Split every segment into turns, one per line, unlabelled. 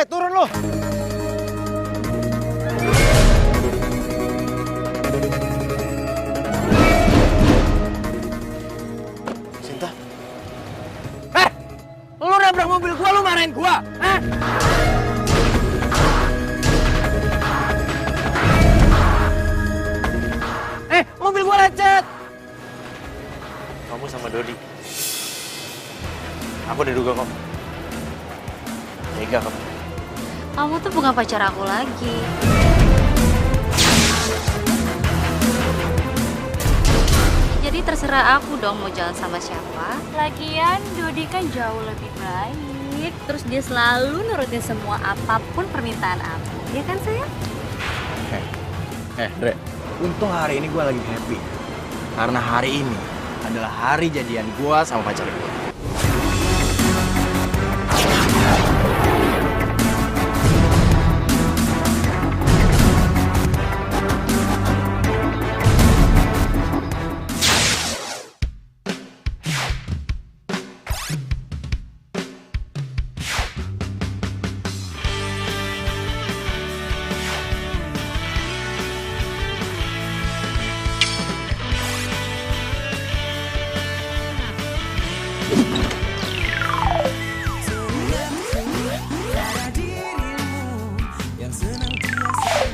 turun lu. Sinta. Lu nabrak mobil gua, lu marahin gua. Mobil gua lecet. Kamu sama Dodi. Aku udah duga kok. Tega kamu.
Kamu tuh bukan pacar aku lagi. Jadi terserah aku dong mau jalan sama siapa. Lagian Dodi kan jauh lebih baik. Terus dia selalu nurutin semua apapun permintaan aku. Ya kan sayang?
Dre. Untung hari ini gue lagi happy. Karena hari ini adalah hari jadian gue sama pacar gue.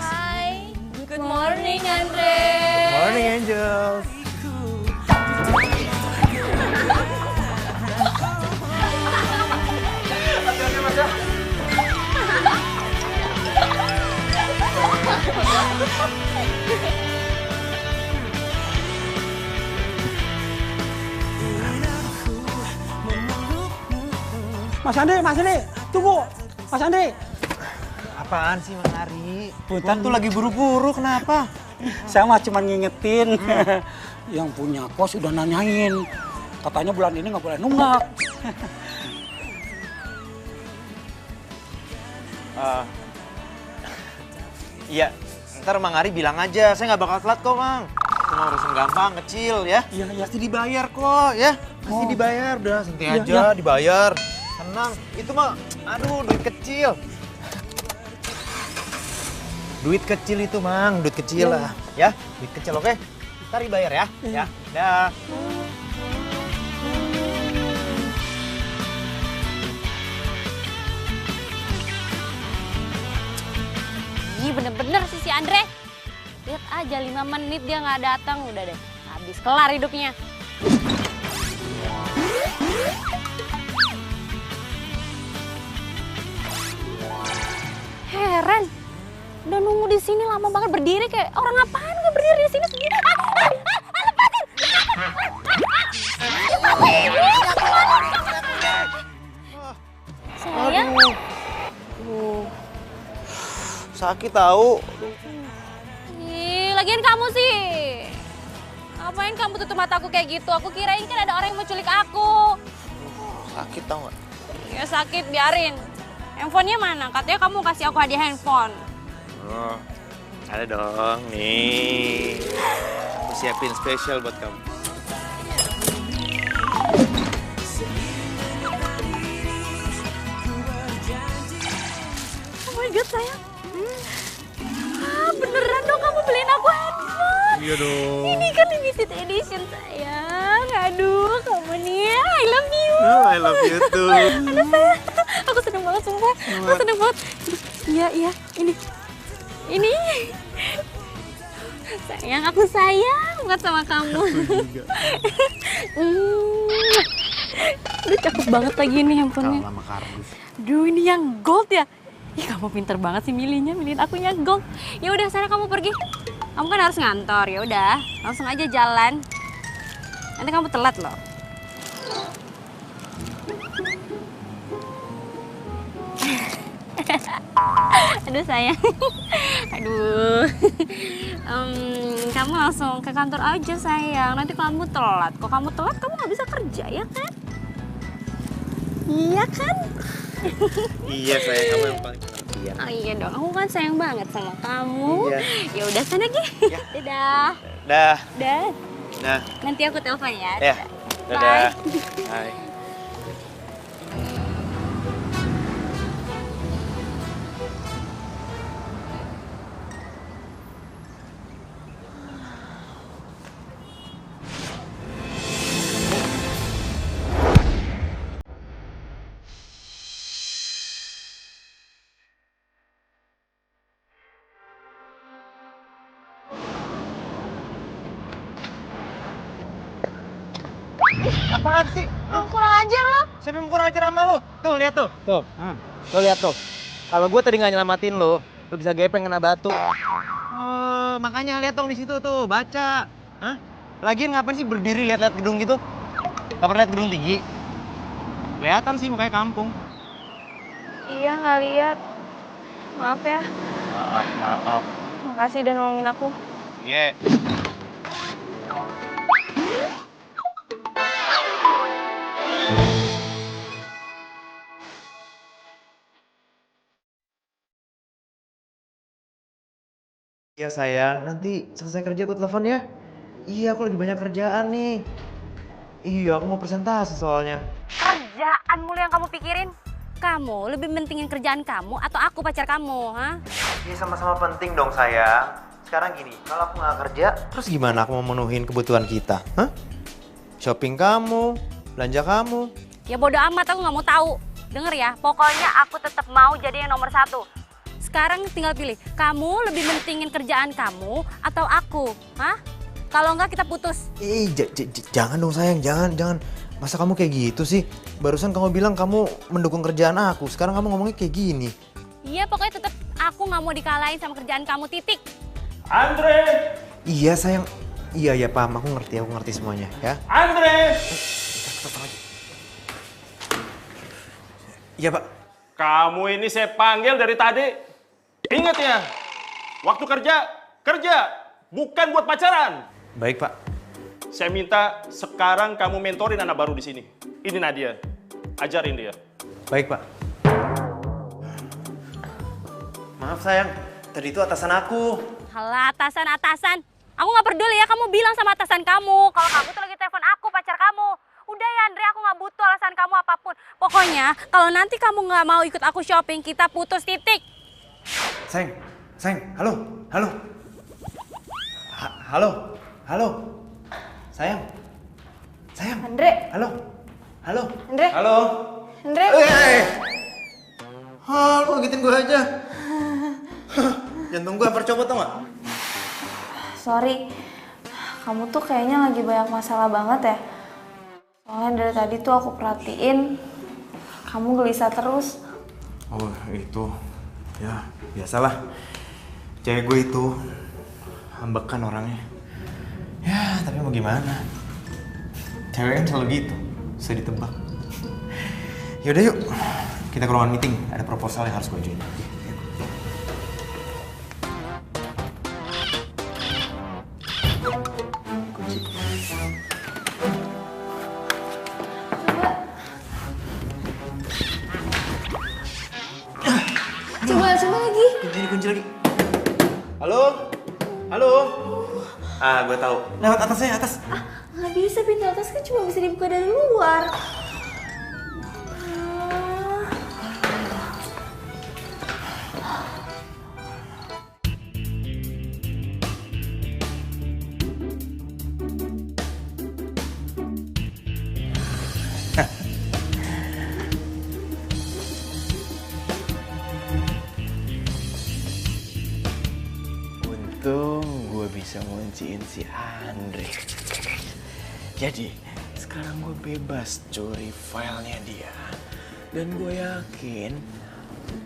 Hai, good morning Andre.
Morning Angels.
Mas Andi, tunggu. Mas Andi.
Apaan sih Mas Ari? Punten tuh lagi buru-buru, kenapa?
Saya mah cuma ngingetin. Yang punya kos udah nanyain. Katanya bulan ini nggak boleh nunggak.
Iya, ntar Mang Ari bilang aja, saya nggak bakal telat kok Mang. Cuma urusan gampang, kecil ya.
Iya.
Pasti dibayar kok ya. Pasti dibayar, udah santai aja, dibayar. Tenang, itu mah, aduh duit kecil. Duit kecil itu Mang, duit kecil lah. Ya, duit kecil oke? Ntar dibayar ya. Ya, dah.
Ih bener-bener sih si Andre. Lihat aja 5 menit dia nggak datang, udah deh habis kelar hidupnya. Heran, udah nunggu di sini lama banget berdiri kayak orang apaan nggak berdiri di sini sendiri. Lepasin! Sayang.
Sakit tahu.
Ih, lagian kamu sih. Ngapain kamu tutup mataku kayak gitu? Aku kirain kan ada orang yang mau culik aku.
Sakit tau nggak?
Ya sakit, biarin. Handphonenya mana? Katanya kamu kasih aku hadiah handphone.
Oh, ada dong nih. Aku siapin spesial buat kamu.
Oh my god, sayang. Beneran dong kamu beliin aku handphone.
Iya dong.
Ini kan limited edition, sayang. Aduh, kamu nih, I love you.
Oh, I love you too.
Aduh, sayang. Aku seneng banget, sumpah. Aku seneng banget. Iya, ini. Sayang, aku sayang banget sama kamu. Aduh, cakep banget lagi nih handphonenya.
Lama kardus.
Duh, ini yang gold ya? Ih, kamu pinter banget sih milihnya, milihin aku yang gold. Ya udah, sana kamu pergi. Kamu kan harus ngantor, ya udah, langsung aja jalan. Nanti kamu telat loh. Aduh sayang, aduh. Kamu langsung ke kantor aja sayang. Nanti kamu telat. Kok kamu telat, kamu nggak bisa kerja ya kan? Iya kan?
Iya sayang, kamu yang paling pengertian.
Oh iya dong, aku kan sayang banget sama kamu.
Iya.
Ya udah sana Gi.
Ya.
Dadah.
Dah.
Dah.
Nah.
Nanti aku telepon ya.
Ya. Dadah. Hai. Apaan sih?
Kurang ajar lo.
Siapa yang kurang ajar sama lu? Tuh, lihat tuh. Tuh. Lo lihat tuh. Kalau gue tadi nggak nyelamatin lo bisa gepeng kena batu. Oh, makanya lihat dong di situ tuh, baca. Hah? Lagian ngapain sih berdiri lihat-lihat gedung gitu? Gak pernah lihat gedung tinggi? Kelihatan sih mukanya kampung.
Iya, nggak lihat. Maaf ya.
Maaf.
Makasih udah nolongin aku.
Iya. Iya sayang, nanti selesai kerja aku telepon ya. Iya, aku lagi banyak kerjaan nih. Iya, aku mau presentasi soalnya.
Kerjaan mulu yang kamu pikirin. Kamu lebih mentingin kerjaan kamu atau aku pacar kamu, ha?
Iya, sama-sama penting dong sayang. Sekarang gini, kalau aku nggak kerja, terus gimana aku mau memenuhin kebutuhan kita? Hah? Shopping kamu, belanja kamu.
Ya bodo amat, aku nggak mau tahu. Denger ya, pokoknya aku tetap mau jadi yang nomor 1. Sekarang tinggal pilih, kamu lebih mentingin kerjaan kamu atau aku, hah? Kalau enggak kita putus.
Jangan dong sayang, jangan. Masa kamu kayak gitu sih? Barusan kamu bilang kamu mendukung kerjaan aku, sekarang kamu ngomongnya kayak gini.
Iya, pokoknya tetap aku nggak mau dikalahin sama kerjaan kamu, titik.
Andre!
Iya sayang, iya paham, aku ngerti semuanya ya.
Andre!
Iya pak.
Kamu ini saya panggil dari tadi. Ingat ya, waktu kerja, bukan buat pacaran.
Baik pak.
Saya minta sekarang kamu mentorin anak baru di sini. Ini Nadia, ajarin dia.
Baik pak. Maaf sayang, tadi itu atasan aku.
Halah, atasan. Aku nggak peduli ya, kamu bilang sama atasan kamu kalau kamu tuh lagi telepon aku, pacar kamu. Udah ya Andre, aku nggak butuh alasan kamu apapun. Pokoknya kalau nanti kamu nggak mau ikut aku shopping, kita putus, titik.
Sayang, halo. Halo. Sayang.
Andre.
Halo.
Andre.
Halo.
Andre.
Halo, gitin gue aja. Jantung gue hampir copot tau gak?
Sorry, kamu tuh kayaknya lagi banyak masalah banget ya. Soalnya dari tadi tuh aku perhatiin, kamu gelisah terus.
Oh itu, ya biasalah. Cewek gue itu ambekan orangnya. Ya tapi mau gimana? Cewek kan selalu gitu, susah ditebak. Yaudah yuk, kita ke ruangan meeting. Ada proposal yang harus gue ajuin.
Coba lagi.
Kunci lagi. Halo? Ah, gue tahu. Lewat atas.
Nggak bisa, pintu atas kan cuma bisa dibuka dari luar.
Untung gue bisa ngunciin si Andre. Jadi sekarang gue bebas curi filenya dia. Dan gue yakin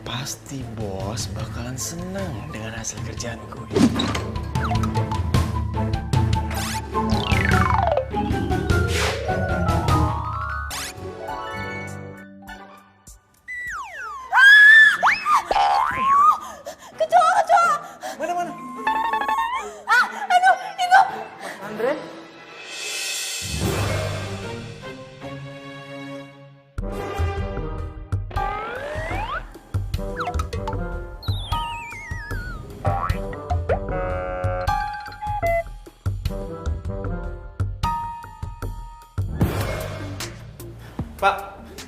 pasti bos bakalan seneng dengan hasil kerjaan gue.
Mana?
Andre?
Pak,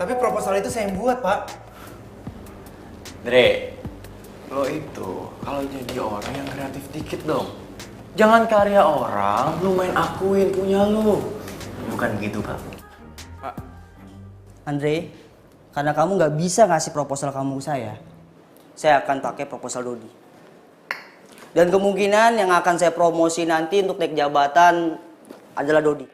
tapi proposal itu saya yang buat, Pak.
Dre, lo itu kalau jadi orang yang kreatif dikit dong. Jangan karya orang, lu main akuin punya lu. Bukan gitu, Pak.
Andre, karena kamu nggak bisa ngasih proposal kamu ke saya akan pakai proposal Dodi. Dan kemungkinan yang akan saya promosi nanti untuk naik jabatan adalah Dodi.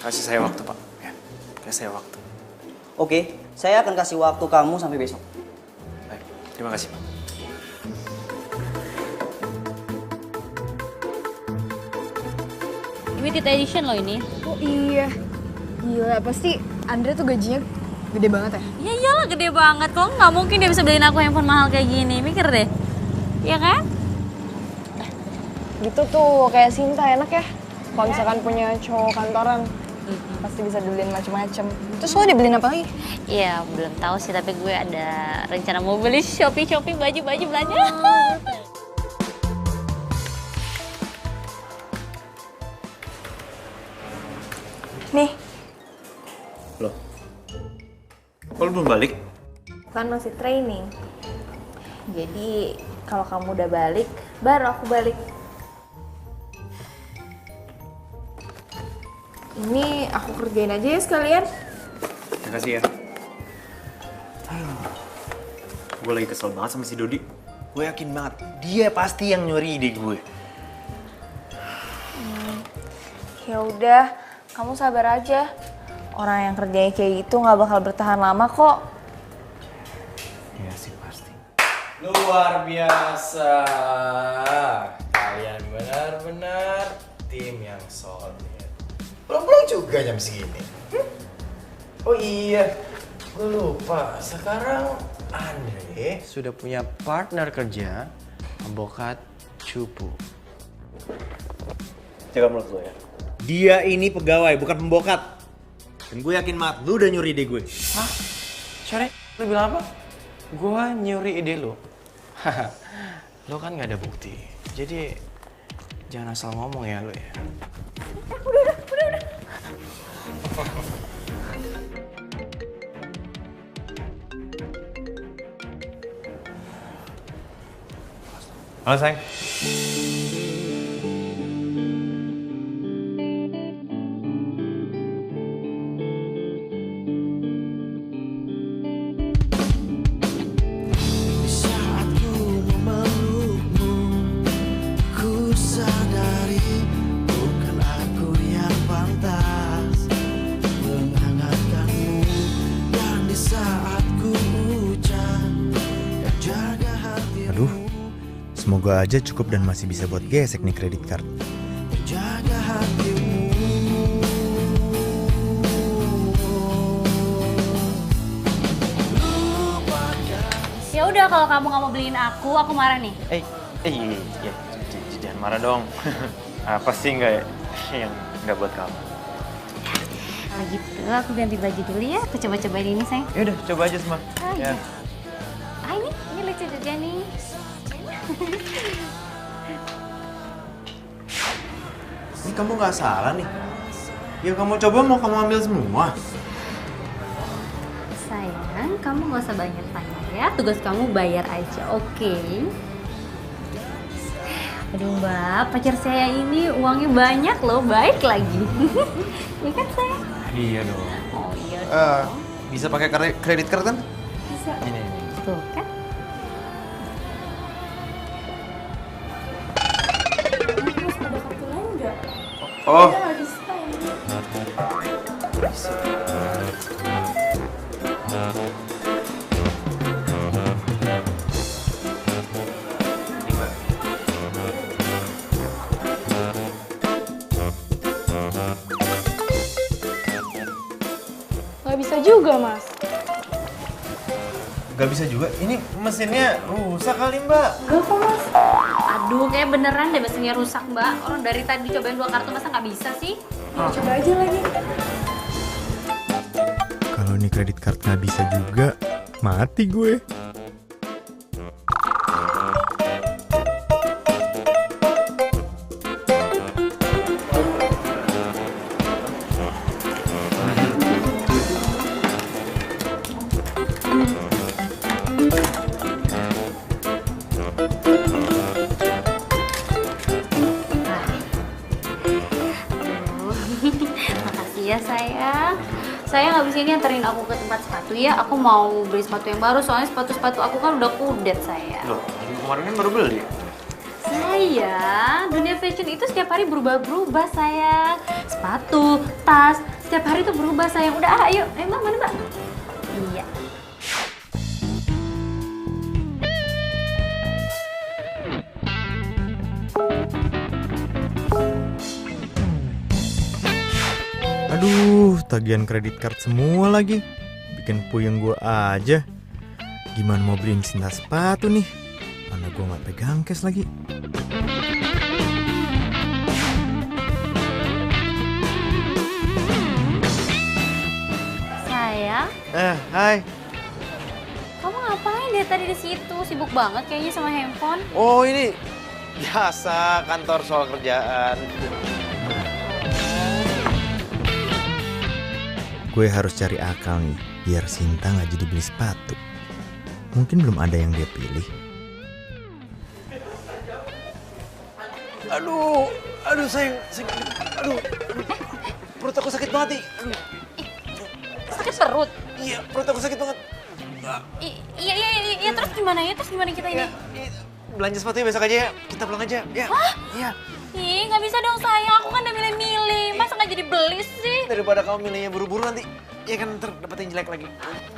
Kasih saya waktu, Pak. Ya, kasih saya waktu.
Oke, saya akan kasih waktu kamu sampai besok.
Baik, terima kasih, Pak.
Limited edition loh ini.
Oh iya. Gila, pasti Andre tuh gajinya gede banget ya?
Ya iyalah gede banget. Kalau nggak mungkin dia bisa beliin aku handphone mahal kayak gini. Mikir deh. Iya kan?
Gitu tuh, kayak Sinta enak ya. Kalau misalkan punya cowok kantoran, pasti bisa dibeliin macem-macem. Terus lo dibeliin apa lagi?
Iya, belum tahu sih, tapi gue ada rencana mau beli shopping baju-baju belanja.
Nih,
Loh, kok lu belum balik?
kan masih training. Jadi kalau kamu udah balik, baru aku balik. Ini aku kerjain aja ya sekalian.
Terima kasih ya. Gue lagi kesel banget sama si Dodi. Gue yakin banget, dia pasti yang nyuri ide gue.
Ya udah, kamu sabar aja. Orang yang kerjanya kayak gitu nggak bakal bertahan lama kok.
Iya sih pasti.
Luar biasa. Kalian benar-benar tim yang solid. Pulang-pulang juga jam segini. Oh iya, gue lupa. Sekarang Andre sudah punya partner kerja, pembokat cupu.
Jaga mulut lo ya.
Dia ini pegawai, bukan pembokat. Dan gue yakin banget, lu udah nyuri ide gue.
Hah? Sorry, lu bilang apa? Gua nyuri ide lu. Haha, lu kan gak ada bukti. Jadi jangan asal ngomong ya lu ya.
Udah.
Halo sayang. Aduh, semoga aja cukup dan masih bisa buat gesek nih kredit card.
Ya udah kalau kamu nggak mau beliin aku marah nih.
Iya, jangan marah dong. Apa sih yang nggak buat kamu?
Nah gitu, aku ganti baju dulu ya. Aku coba-cobain ini, sayang.
Ya udah, coba aja semua.
Ah, iya. Ini lucu juga nih.
Ini kamu nggak salah nih. Ya kamu coba mau kamu ambil semua.
Sayang, kamu nggak usah banyak tanya ya. Tugas kamu bayar aja, oke? Aduh mbak, pacar saya ini uangnya banyak loh, baik lagi. Iya kan sayang?
Iya dong.
Oh iya dong.
Bisa pakai kredit card kan?
Bisa.
Ini.
Tuh kan?
Terus ada kartu lain nggak?
Oh.
Ada nggak bisa ini? Nggak bisa juga, Mas.
Gak bisa juga. Ini mesinnya rusak kali mbak.
Enggak kok, Mas.
Aduh, kayak beneran deh mesinnya rusak mbak. Orang dari tadi cobain 2 kartu masa nggak bisa sih?
Coba aja lagi.
Kalau ini kredit card nggak bisa juga, mati gue.
Makasih ya sayang. Sayang abis ini anterin aku ke tempat sepatu ya. Aku mau beli sepatu yang baru soalnya sepatu-sepatu aku kan udah kudet sayang.
Loh, minggu kemarin kan baru beli.
Sayang, Sayang, dunia fashion itu setiap hari berubah-berubah sayang. Sepatu, tas, setiap hari tuh berubah sayang. Udah ayo, Mbak, mana Mbak? Iya.
Aduh, tagihan kredit card semua lagi. Bikin puyeng gue aja. Gimana mau beliin Sinta sepatu nih? Mana gue gak pegang cash lagi.
Sayang,
Hai.
kamu ngapain dari tadi di situ? Sibuk banget kayaknya sama handphone.
Oh ini biasa kantor soal kerjaan. Gue harus cari akal nih, biar Sinta nggak jadi beli sepatu. Mungkin belum ada yang dia pilih. Aduh sayang, aduh, perut aku sakit banget nih.
Sakit perut?
Iya, perut aku sakit banget.
Iya, terus gimana ya? Terus gimana kita ini?
Belanja sepatunya besok aja ya, kita pulang aja. Ya.
Hah?
Iya.
Ih, nggak bisa dong sayang, aku kan udah milih-milih. Masa nggak jadi beli sih?
Daripada kamu milihnya buru-buru nanti, ya kan ntar dapet yang jelek lagi.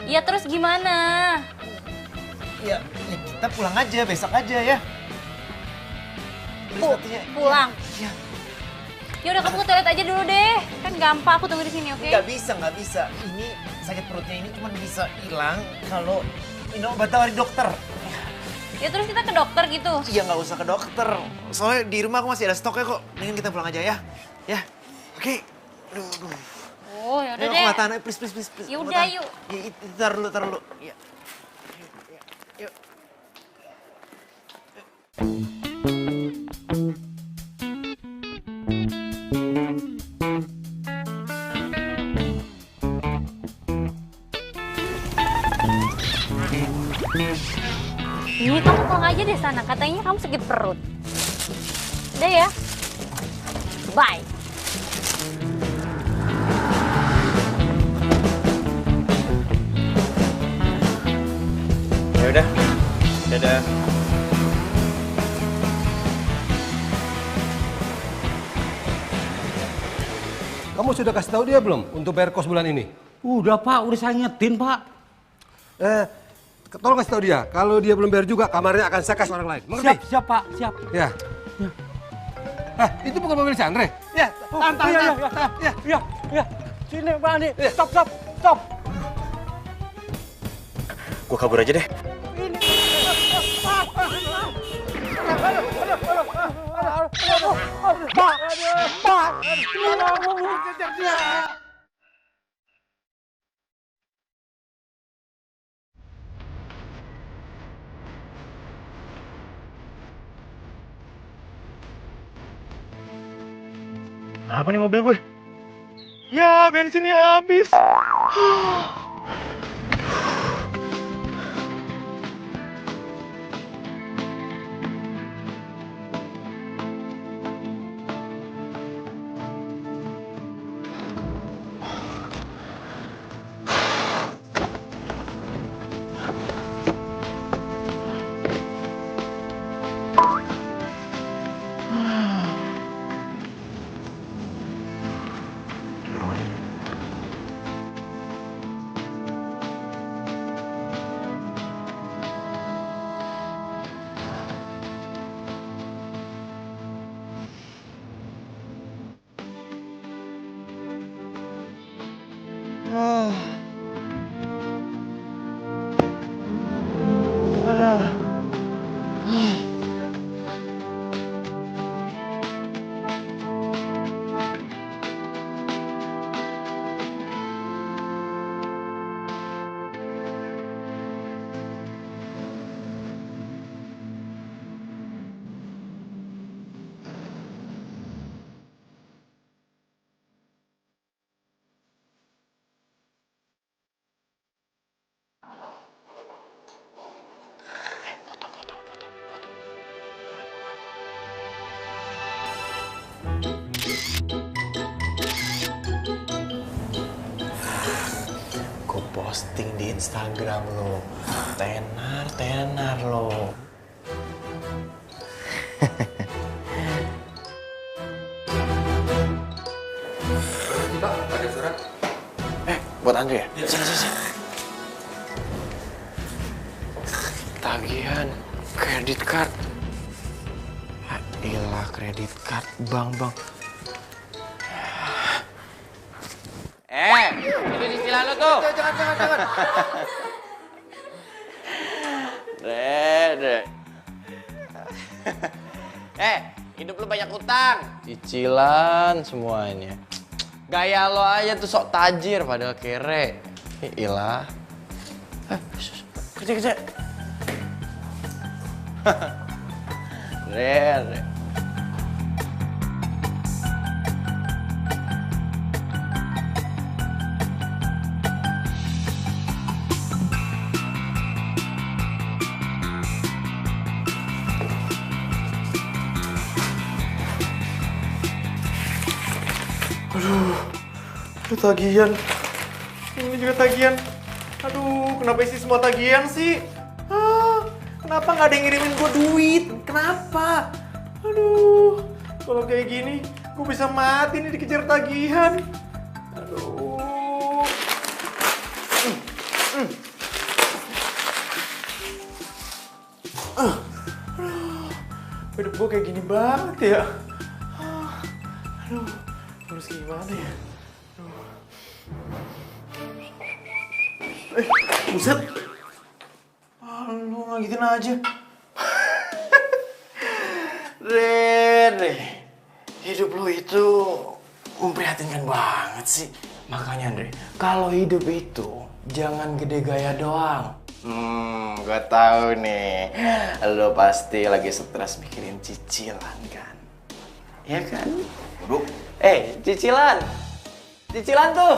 Iya, terus gimana?
Ya kita pulang aja, besok aja ya. Beli sepatunya.
Pulang?
Iya.
Ya udah, kamu ke toilet aja dulu deh. Kan gampang, aku tunggu di sini, oke?
Nggak bisa. Ini sakit perutnya ini cuma bisa hilang kalau minum obat dari dokter.
Ya terus kita ke dokter gitu?
Iya nggak usah ke dokter. Soalnya di rumah aku masih ada stoknya kok. Mendingan kita pulang aja ya. Ya, oke. Aduh.
Oh, ya udah
Ayo,
deh.
aku nggak tahan. Please.
Ya
Aku
udah,
tahan.
yuk.
Ya, tar dulu. Ya. Yuk.
Ini kamu pulang aja deh sana, katanya kamu sakit perut. Udah ya. Bye.
Ya udah. Dadah.
Kamu sudah kasih tahu dia belum untuk bayar kos bulan ini?
Udah Pak, udah saya ngetin Pak.
Tolong kasih tahu dia. Kalau dia belum bayar juga, kamarnya akan saya kasih orang lain. Mengerti?
Siap Pak, siap.
Ya. Itu bukan mobil Chandra.
Ya, tahan. Iya. Sini Pak Andi, stop.
Gue kabur aja deh.
Apa nih mobil gue? Ya, bensinnya habis.
Gue posting di Instagram lo. Tenar lo.
buat Andre ya? Sini, sini, sini. Tagihan kredit card. Ilah, kredit card, bang. Itu cicilan lo tuh. Jangan. Dede. Hidup lu banyak utang. Cicilan semuanya. Gaya lo aja tuh sok tajir padahal kere. Ilah. Kerja. Dede.
Aduh, tagihan. Ini juga tagihan. Aduh, kenapa isi semua tagihan sih? Kenapa nggak ada yang ngirimin gue duit? Kenapa? Aduh, kalau kayak gini, gue bisa mati nih dikejar tagihan. Aduh. Hidup gue kayak gini banget ya. Aduh, harus gimana ya? Buset. Lu ngagitin aja. Rere, hidup lu itu memprihatinkan banget sih. Makanya Andre, kalau hidup itu jangan gede gaya doang. Gue tahu nih, lo pasti lagi stres mikirin cicilan kan? Ya kan? Waduh. Cicilan tuh.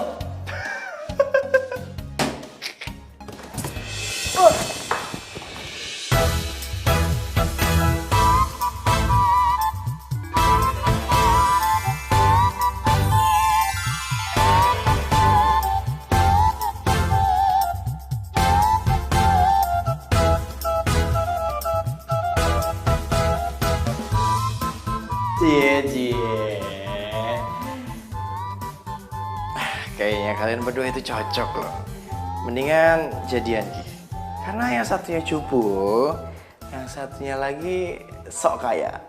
Cie. Kayaknya kalian berdua itu cocok loh. Mendingan jadian Ki. Karena yang satunya cupu, yang satunya lagi sok kaya.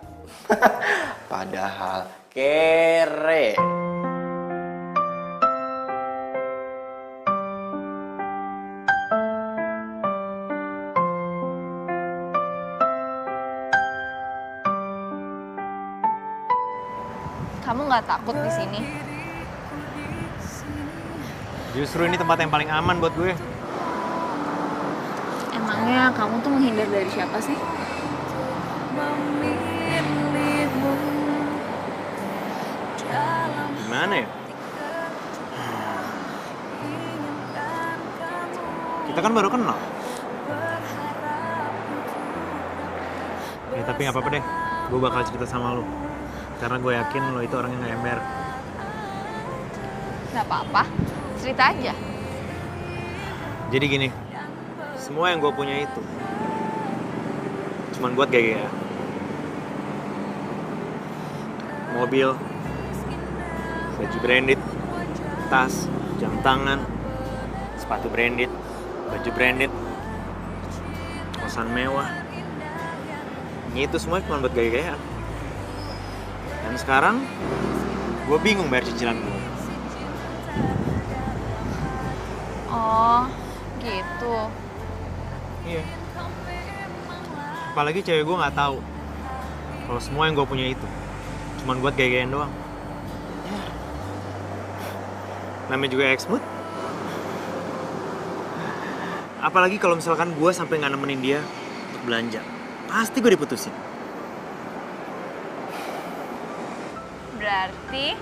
Padahal kere.
Kamu nggak takut di sini?
Justru ini tempat yang paling aman buat gue.
Emangnya kamu tuh menghindar dari siapa sih?
Gimana ya? Kita kan baru kenal. Ya tapi nggak apa-apa deh. Gue bakal cerita sama lo. Karena gue yakin lo itu orangnya nggak ember.
Nggak apa-apa, cerita aja.
Jadi gini, semua yang gue punya itu cuman buat gaya. Mobil, baju branded, tas, jam tangan, sepatu branded, baju branded, kosan mewah. Itu semua cuma buat gaya-gayaan. Dan sekarang gue bingung bayar cicilan gue.
Oh, gitu.
Iya. Apalagi cewek gue nggak tahu kalau semua yang gue punya itu cuman buat gaya-gayaan doang. Namanya juga ex-mood. Apalagi kalau misalkan gue sampai nggak nemenin dia untuk belanja, pasti gue diputusin.
Berarti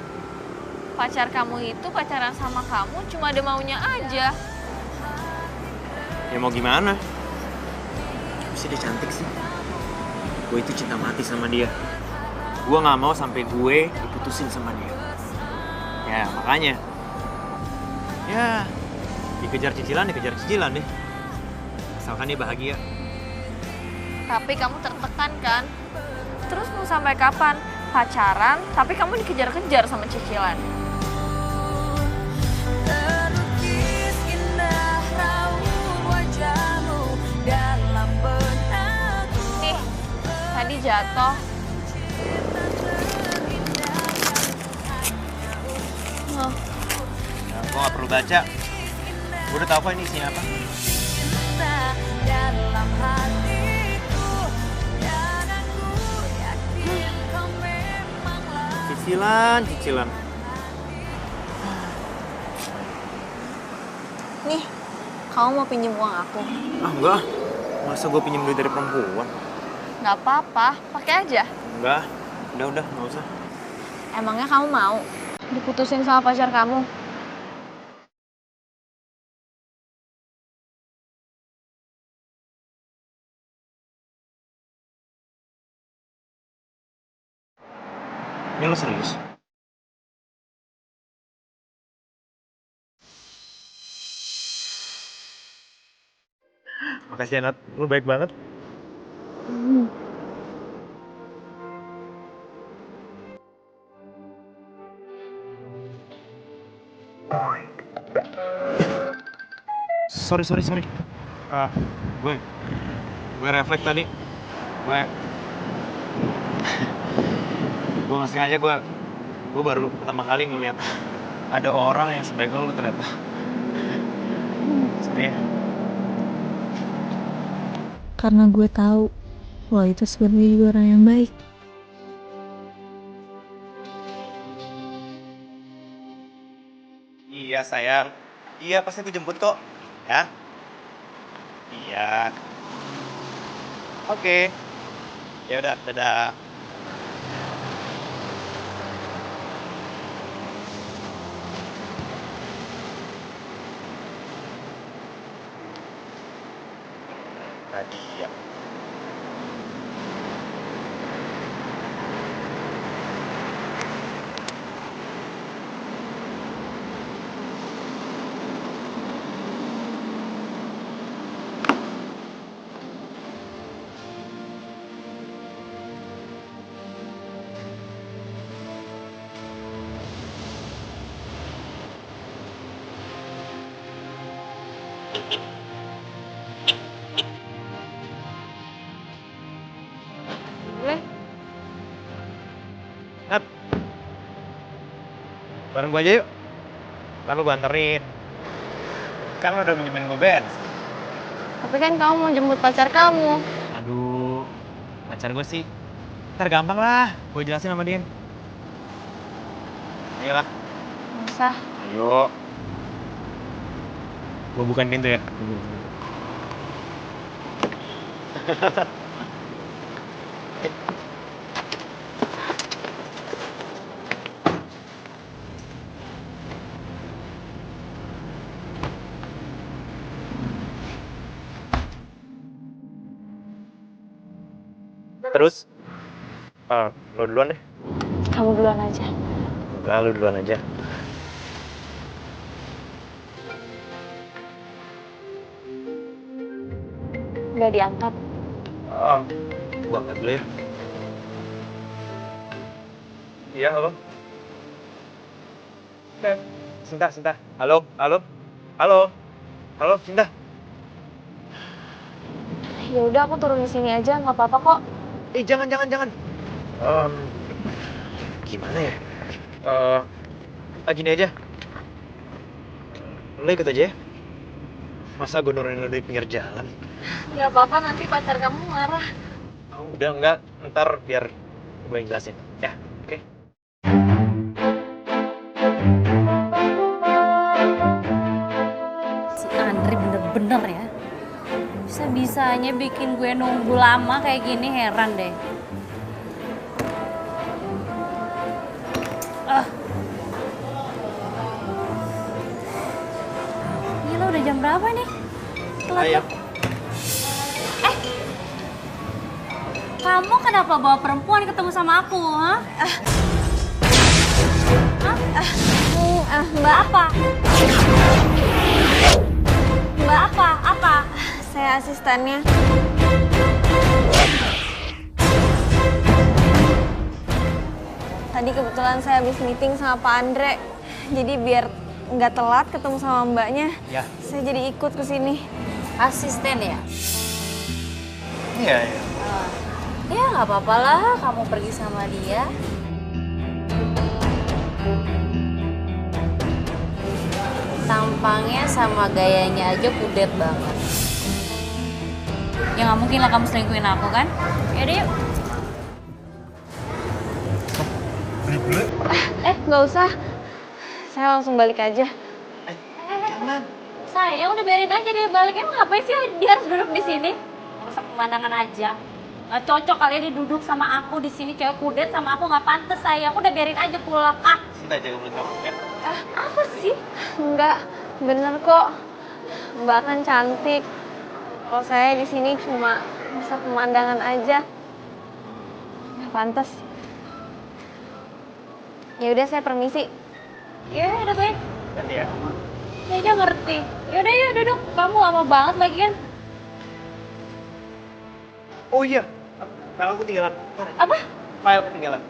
pacar kamu itu pacaran sama kamu cuma ada maunya aja.
Ya mau gimana? Bisa dia cantik sih. Gue itu cinta mati sama dia. Gue nggak mau sampai gue diputusin sama dia. Ya makanya. Ya dikejar cicilan deh. Asalkan dia bahagia.
Tapi kamu tertekan kan? Terus mau sampai kapan? Pacaran, tapi kamu dikejar-kejar sama cicilan. jatuh. Oh,
Nah, gue gak perlu baca. Gue udah tau kok ini isinya apa. Cicilan.
nih, kamu mau pinjem uang aku?
Ah enggak, masa gue pinjem duit dari perempuan?
Nggak apa-apa, pakai aja.
Enggak, udah, nggak usah.
Emangnya kamu mau diputusin sama pacar kamu?
Ini lo serius? Makasih ya, Nat. Lu baik banget. Sorry. Gue refleks tadi. Gue nggak sengaja, gue baru pertama kali ngeliat ada orang yang sebaik lo ternyata. Sedih.
Karena gue tahu lo itu sebenarnya juga orang yang baik.
Iya sayang, iya pasti aku jemput kok, ya. Iya. Oke. Ya udah, dadah. Tadi ya.
Boleh?
Nat, bareng gue aja yuk. Lalu gue anterin. Kan lo udah minjemin gue bensin.
Tapi kan kamu mau jemput pacar kamu.
Aduh, pacar gue sih. Ntar gampang lah, gue jelasin sama dia. Ayolah.
Nggak usah.
Ayo. Gue bukain pintu ya. Terus? Lo duluan deh.
Kamu duluan aja.
Enggak, lo duluan aja.
Nggak diangkat.
Gua angkat dulu ya. Iya, halo. Sinta. Halo. Halo, Sinta.
Ya udah, aku turun di sini aja, nggak apa-apa kok.
Jangan. Gimana ya? Gini aja. Lo ikut aja ya. Masa gue nurunin lo di pinggir jalan?
Nggak apa-apa, nanti pacar kamu marah.
Udah enggak, ntar biar gue yang jelasin. Ya, oke.
Si Andri bener-bener ya. Bisa-bisanya bikin gue nunggu lama kayak gini, heran deh. Gila, udah jam berapa nih? Telat
Ayo.
Kamu kenapa bawa perempuan ketemu sama aku, ha?
Mbak,
Apa? Mbak apa?
saya asistennya. Tadi kebetulan saya habis meeting sama Pak Andre. Jadi biar nggak telat ketemu sama mbaknya,
Ya.
saya jadi ikut ke sini.
Asisten ya?
Iya.
Ya nggak apa-apa lah kamu pergi sama dia. Tampangnya sama gayanya aja kudet banget. Ya nggak mungkin lah kamu selingkuhin aku kan? Yaudah yuk.
Nggak usah. Saya langsung balik aja.
Jangan. Sayang udah biarin aja dia balik. Emang ngapain sih dia harus duduk di sini? Rusak pemandangan aja. Nggak cocok kali dia duduk sama aku di sini, cewek kudet sama aku nggak pantas sayang. Udah biarin aja pulang.
Cinta jaga mulut kamu ya.
Apa sih?
Enggak, bener kok. Mbak kan cantik. Kalau saya di sini cuma rusak pemandangan aja. Nggak pantas. Ya udah saya permisi.
Ya udah baik.
Ganti ya.
Ya dia ngerti. Yaudah yuk duduk. Kamu lama banget lagi kan?
Oh iya, file aku ketinggalan.
Apa?
File ketinggalan.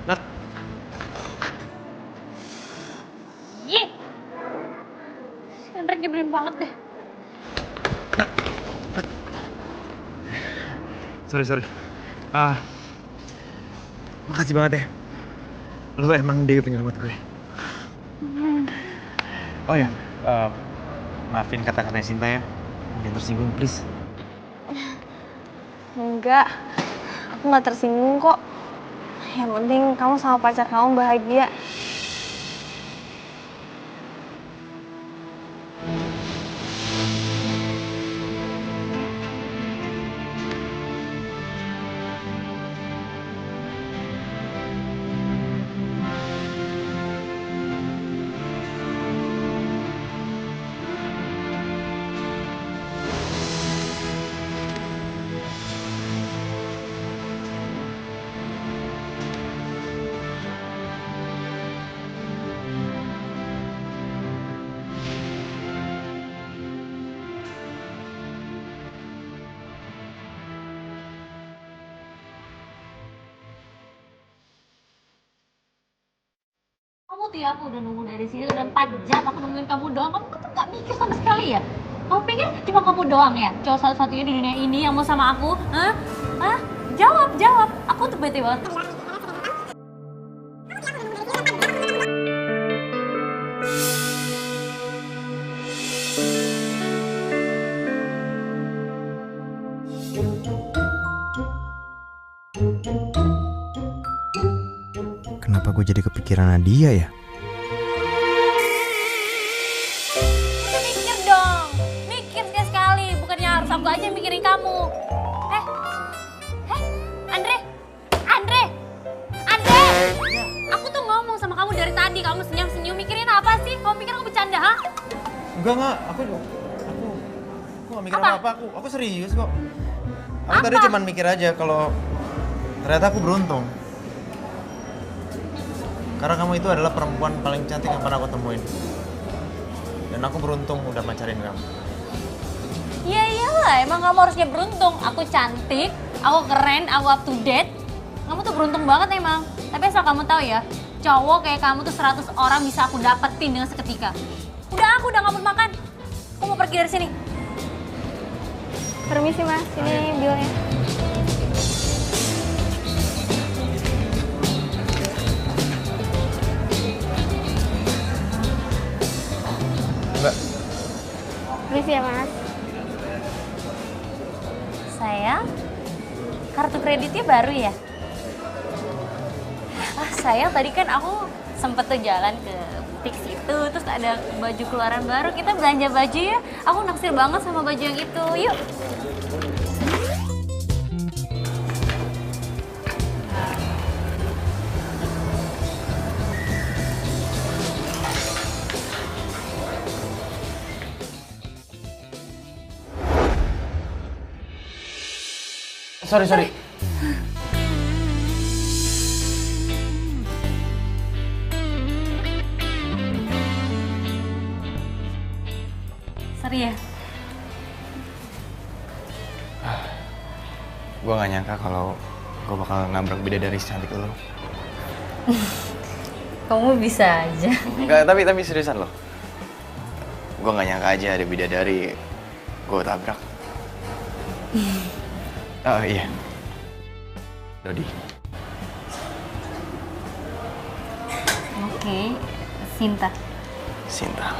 Nat,
Ye. Hendrik nyebelin banget deh.
sorry. Makasih banget ya. Lu emang dia penyelamat gue. Oh ya, maafin kata-katanya Sinta ya. Jangan tersinggung, please.
Enggak, aku nggak tersinggung kok. Yang penting kamu sama pacar kamu bahagia.
Kamu tuh ya, aku udah nunggu dari sini udah 4 jam aku nungguin kamu doang. Kamu tuh gak mikir sama sekali ya? Kamu pikir cuma kamu doang ya? Cowok satu-satunya di dunia ini yang mau sama aku? Hah? Hah? Jawab. Aku tuh bete banget.
Kenapa gue jadi kepikiran Nadia ya?
Mikir dong. Mikir sekali. Bukannya harus aku aja yang mikirin kamu. Andre! Aku tuh ngomong sama kamu dari tadi. Kamu senyum-senyum. Mikirin apa sih? Kamu pikir aku bercanda, ha?
Enggak. Aku gak mikir apa-apa. Aku serius kok. Aku tadi cuman mikir aja kalau ternyata aku beruntung. Karena kamu itu adalah perempuan paling cantik yang pernah aku temuin. Dan aku beruntung udah pacarin kamu.
Iya iyalah, emang kamu harusnya beruntung. Aku cantik, aku keren, aku up to date. Kamu tuh beruntung banget emang. Tapi asal kamu tahu ya, cowok kayak kamu tuh 100 orang bisa aku dapetin dengan seketika. Aku udah nggak mau makan. Aku mau pergi dari sini.
Permisi mas, ini bilnya.
Mbak.
Permisi ya mas.
Sayang, kartu kreditnya baru ya? Sayang, tadi kan aku sempet tuh jalan ke butik situ, terus ada baju keluaran baru. Kita belanja baju ya. Aku naksir banget sama baju yang itu. Yuk.
Sorry.
Sorry ya.
Gue gak nyangka kalau gue bakal nabrak bidadari secantik lo.
Kamu bisa aja.
Enggak, tapi seriusan loh. Gue gak nyangka aja ada bidadari gue tabrak. Oh iya. Dodi.
Oke, Sinta.
Sinta.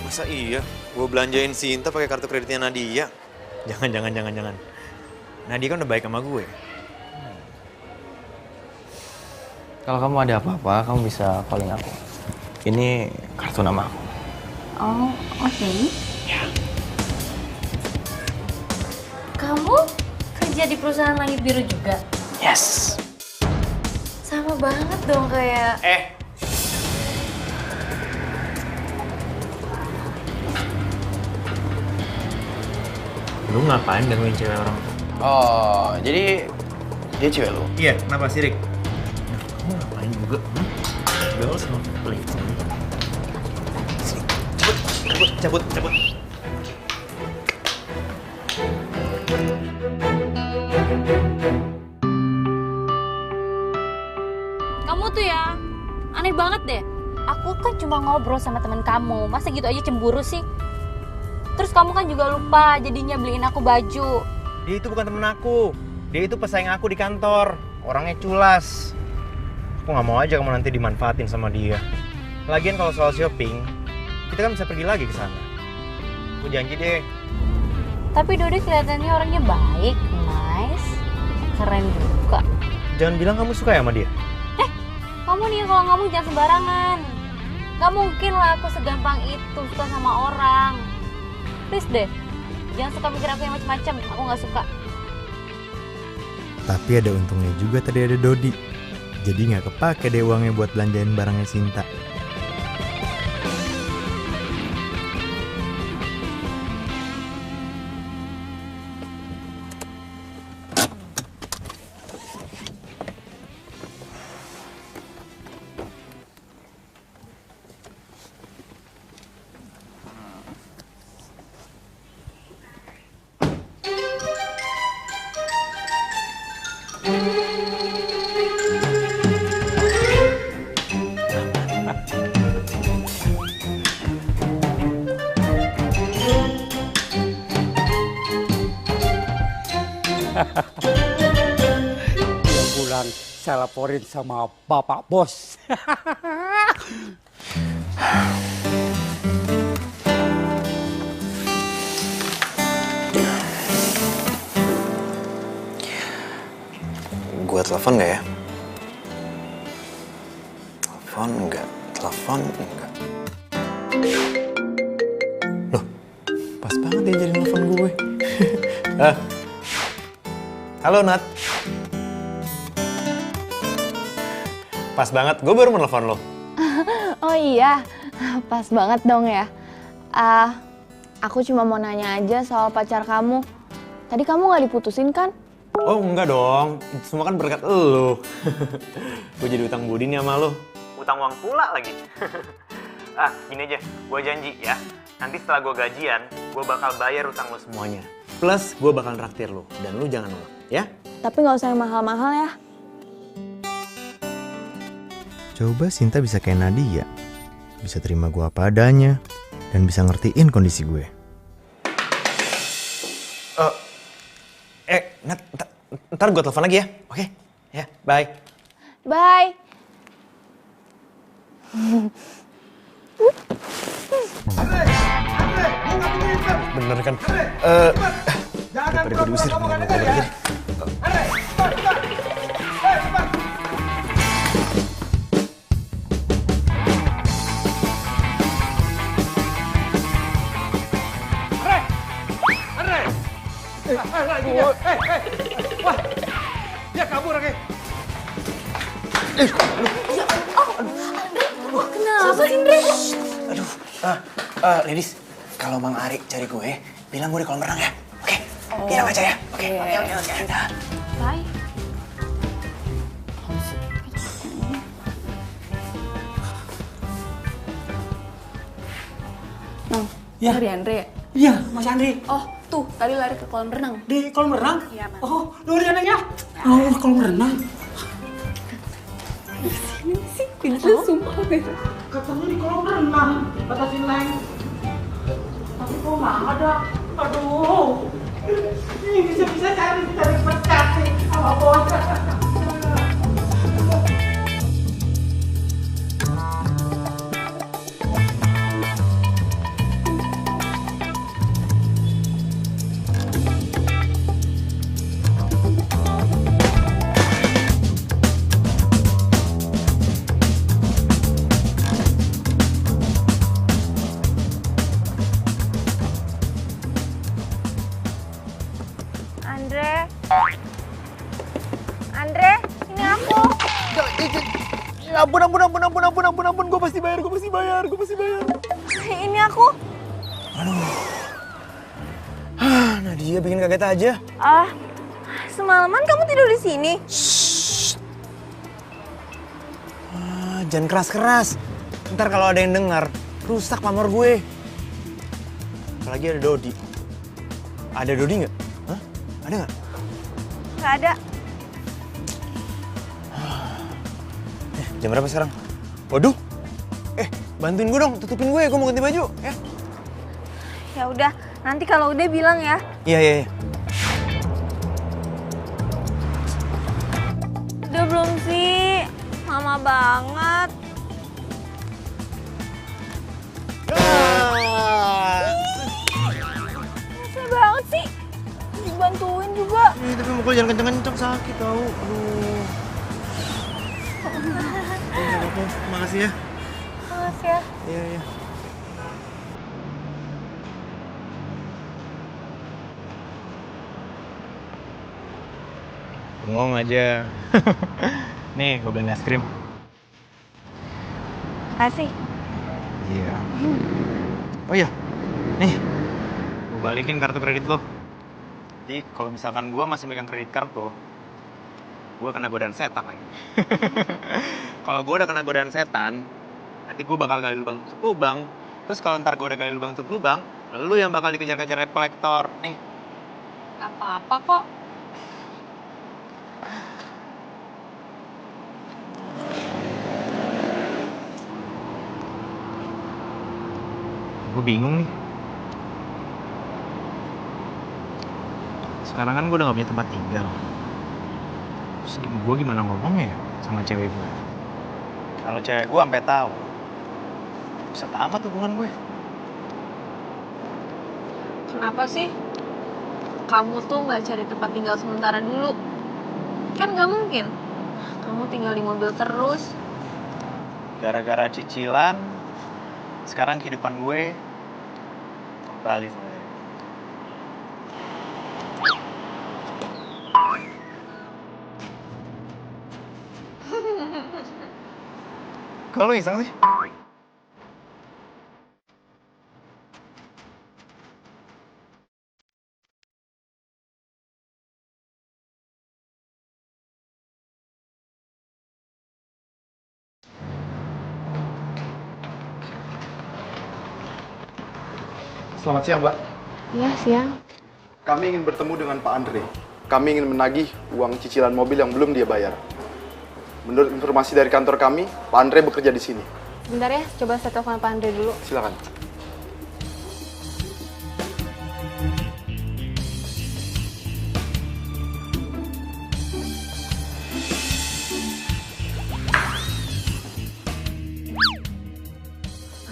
Masa iya? Gue belanjain Sinta pakai kartu kreditnya Nadia. Jangan. Nadia kan udah baik sama gue.
Kalau kamu ada apa-apa, kamu bisa calling aku. Ini kartu nama aku.
Oh, oke.
Ya.
Kamu kerja di perusahaan Langit Biru juga?
Yes.
Sama banget dong kayak...
Lu ngapain gangguin cewek orang?
Oh, jadi dia cewek lu?
Iya, kenapa sih, Rik? Kamu ngapain juga? Udah lo sama pelik. Cabut.
Kamu tuh ya, aneh banget deh. Aku kan cuma ngobrol sama temen kamu, masa gitu aja cemburu sih? Terus kamu kan juga lupa jadinya beliin aku baju.
Dia itu bukan temen aku. Dia itu pesaing aku di kantor. Orangnya culas. Aku nggak mau aja kamu nanti dimanfaatin sama dia. Lagian kalau soal shopping, kita kan bisa pergi lagi ke sana. Aku janji deh.
Tapi Dodi kelihatannya orangnya baik, nice, keren juga.
Jangan bilang kamu suka ya sama dia.
Kamu nih kalau ngomong jangan sembarangan. Gak mungkin lah aku segampang itu suka sama orang. Please deh, jangan suka mikir aku yang macam-macam. Aku nggak suka.
Tapi ada untungnya juga tadi ada Dodi. Jadi nggak kepake deh uangnya buat belanjain barangnya Sinta.
Tiap bulan saya laporin sama Bapak Bos.
Gue telepon nggak ya? Telepon enggak. Loh, pas banget dia jadi telepon gue. Halo Nat. Pas banget, gue baru menelpon lo.
Oh iya, pas banget dong ya. Aku cuma mau nanya aja soal pacar kamu. Tadi kamu nggak diputusin kan?
Oh enggak dong, itu semua kan berkat lo. Gue jadi utang budi nih sama lo. Utang uang pula lagi. Gini aja, gue janji ya. Nanti setelah gue gajian, gue bakal bayar utang lo semuanya. Plus gue bakal traktir lo, dan lo jangan nolak, ya?
Tapi nggak usah yang mahal-mahal ya.
Coba Sinta bisa kayak Nadia. Bisa terima gue apa adanya, dan bisa ngertiin kondisi gue. Nat, ntar gue telepon lagi ya, oke? Ya, bye.
Bye.
Bener kan? Daripada gue diusir, gue kabar aja deh.
Wah, dia kabur lagi.
Kenapa sih, Andre?
Aduh, ladies, kalau Bang Ari cari gue, bilang gue di kolam renang ya. Oke, bilang aja ya. Oke.
Bye.
Ya.
Dari Andre.
Iya, Mas Andri.
Oh, Tuh, tadi lari ke kolam renang.
Di kolam renang?
Iya, Mas.
Oh, Dodi anaknya. Oh, kolam renang.
Ini sih, pintu sumpah deh.
Katanya di kolam renang, kata si Leng. Tapi kok nggak ada? Aduh. Ini bisa-bisa cari pecat nih sama bos.
Andre, ini aku.
Ampun, gue pasti bayar.
Ini aku.
Nadia bikin kaget aja.
Semalaman kamu tidur di sini?
Jangan keras-keras. Ntar kalau ada yang dengar, rusak pamor gue. Apalagi ada Dodi. Ada Dodi nggak? Hah? Ada nggak?
Nggak ada.
Jam berapa sekarang? Waduh. Bantuin gue dong, tutupin gue mau ganti baju, ya.
Ya udah, nanti kalau udah bilang ya.
Iya.
Udah belum sih? Lama banget. Susah banget sih. Dibantuin juga.
Tapi mukul jangan kenceng-kenceng, sakit tau. Aduh. Makasih ya.
Makasih ya.
Iya. Bengong aja. Nih, gue beliin es krim.
Kasih.
Iya. Oh iya, nih, gue balikin kartu kredit lo. Jadi kalau misalkan gue masih megang kredit kartu, gue kena godaan setan lagi. Kalau gue udah kena godaan setan, nanti gue bakal gali lubang tutup lubang. Terus kalau ntar gue udah gali lubang tutup lubang, lu yang bakal dikejar-kejar debt collector. Nih.
Apa-apa kok.
Gue bingung nih. Sekarang kan gue udah gak punya tempat tinggal. Terus gue gimana ngomongnya ya sama cewek gue? Kalau cewek gue sampai tahu, bisa tamat hubungan gue.
Kenapa sih? Kamu tuh nggak cari tempat tinggal sementara dulu? Kan nggak mungkin. Kamu tinggal di mobil terus.
Gara-gara cicilan, sekarang kehidupan gue kembali mulai. Kok lu iseng sih?
Selamat siang, Mbak.
Iya, siang.
Kami ingin bertemu dengan Pak Andre. Kami ingin menagih uang cicilan mobil yang belum dia bayar. Menurut informasi dari kantor kami, Pak Andre bekerja di sini.
Bentar ya, coba saya telepon Pak Andre dulu.
Silakan.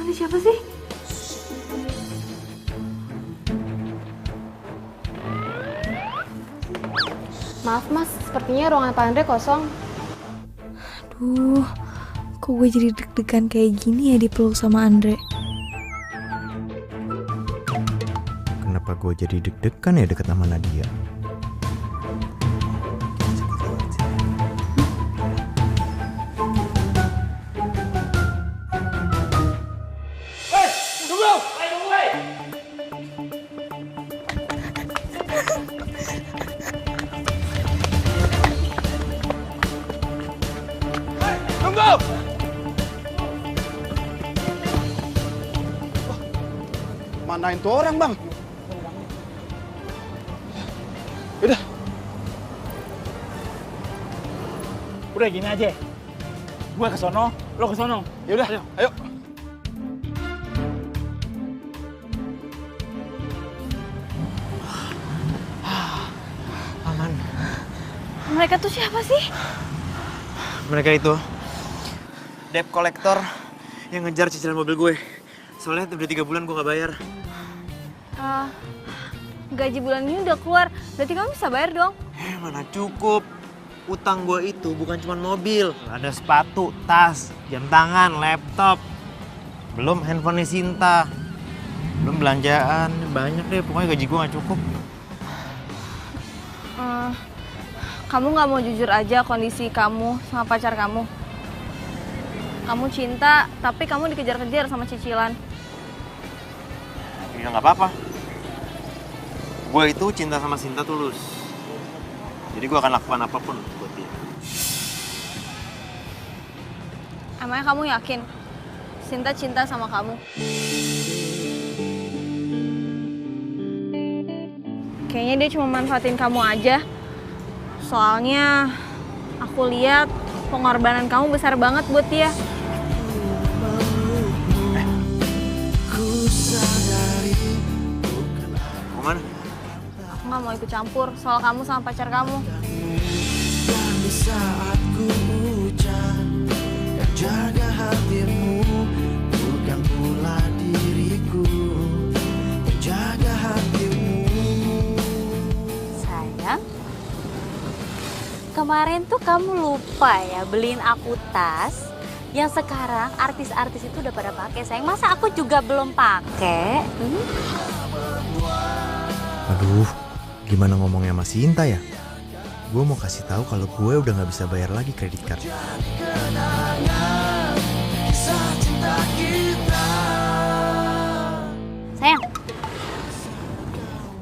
Ini siapa sih? Maaf mas, sepertinya ruangan Pak Andre kosong.
Aduh, kok gue jadi deg-degan kayak gini ya dipeluk sama Andre.
Kenapa gue jadi deg-degan ya deket sama Nadia?
Mana itu orang, Bang?
Udah gini aja. Gue ke sono, lo ke sono.
Yaudah, ayo.
Aman.
Mereka tuh siapa sih?
Mereka itu debt collector yang ngejar cicilan mobil gue. Soalnya udah 3 bulan gue gak bayar.
Gaji bulan ini udah keluar, berarti kamu bisa bayar dong.
Mana cukup. Utang gue itu bukan cuma mobil. Ada sepatu, tas, jam tangan, laptop. Belum handphonenya Sinta. Belum belanjaan. Banyak deh, pokoknya gaji gue gak cukup.
Kamu nggak mau jujur aja kondisi kamu sama pacar kamu? Kamu cinta, tapi kamu dikejar-kejar sama cicilan.
Ya nggak apa-apa. Gue itu cinta sama Sinta tulus. Jadi gue akan lakukan apapun buat dia.
Emangnya kamu yakin Sinta cinta sama kamu? Kayaknya dia cuma manfaatin kamu aja. Soalnya aku lihat pengorbanan kamu besar banget buat dia.
Kemana?
Aku nggak mau ikut campur soal kamu sama pacar kamu.
Dan di saat ku hujan, yang jaga hatimu bukan pula diriku, menjaga hatimu.
Sayang, kemarin tuh kamu lupa ya beliin aku tas yang sekarang artis-artis itu udah pada pakai. Sayang, masa aku juga belum pakai?
Aduh, gimana ngomongnya sama Sinta ya? Gue mau kasih tahu kalau gue udah nggak bisa bayar lagi kredit card.
Sayang,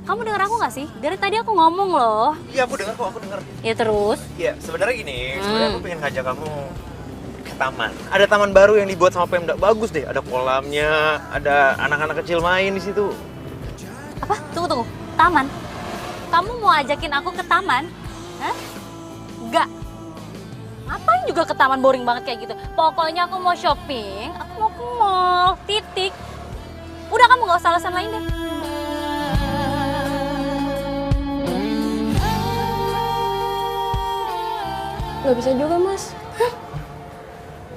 kamu denger aku nggak sih? Dari tadi aku ngomong loh.
Iya, aku dengar kok, aku dengar.
Ya terus?
Iya, sebenarnya gini, sebenarnya aku pengen ngajak kamu ke taman. Ada taman baru yang dibuat sama Pemda, bagus deh. Ada kolamnya, ada anak-anak kecil main di situ.
Apa? Tunggu. Taman? Kamu mau ajakin aku ke taman? Hah? Enggak. Ngapain juga ke taman, boring banget kayak gitu. Pokoknya aku mau shopping, aku mau ke mall, titik. Udah, kamu gak usah alasan lain deh.
Gak bisa juga, Mas.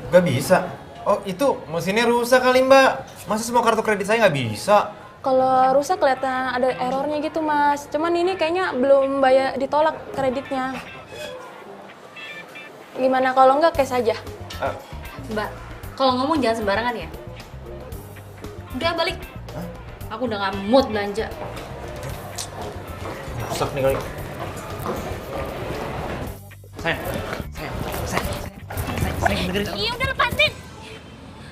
Gak bisa? Oh, itu mesinnya rusak kali, Mbak. Masa semua kartu kredit saya nggak bisa?
Kalau rusak kelihatan ada errornya gitu, Mas. Cuman ini kayaknya belum ditolak kreditnya. Gimana kalau enggak cash aja?
Mbak, kalau ngomong jangan sembarangan ya. Udah balik. Aku udah gak mood belanja.
Rusak nih kali. Sayang, dengerin.
Iya udah lepasin.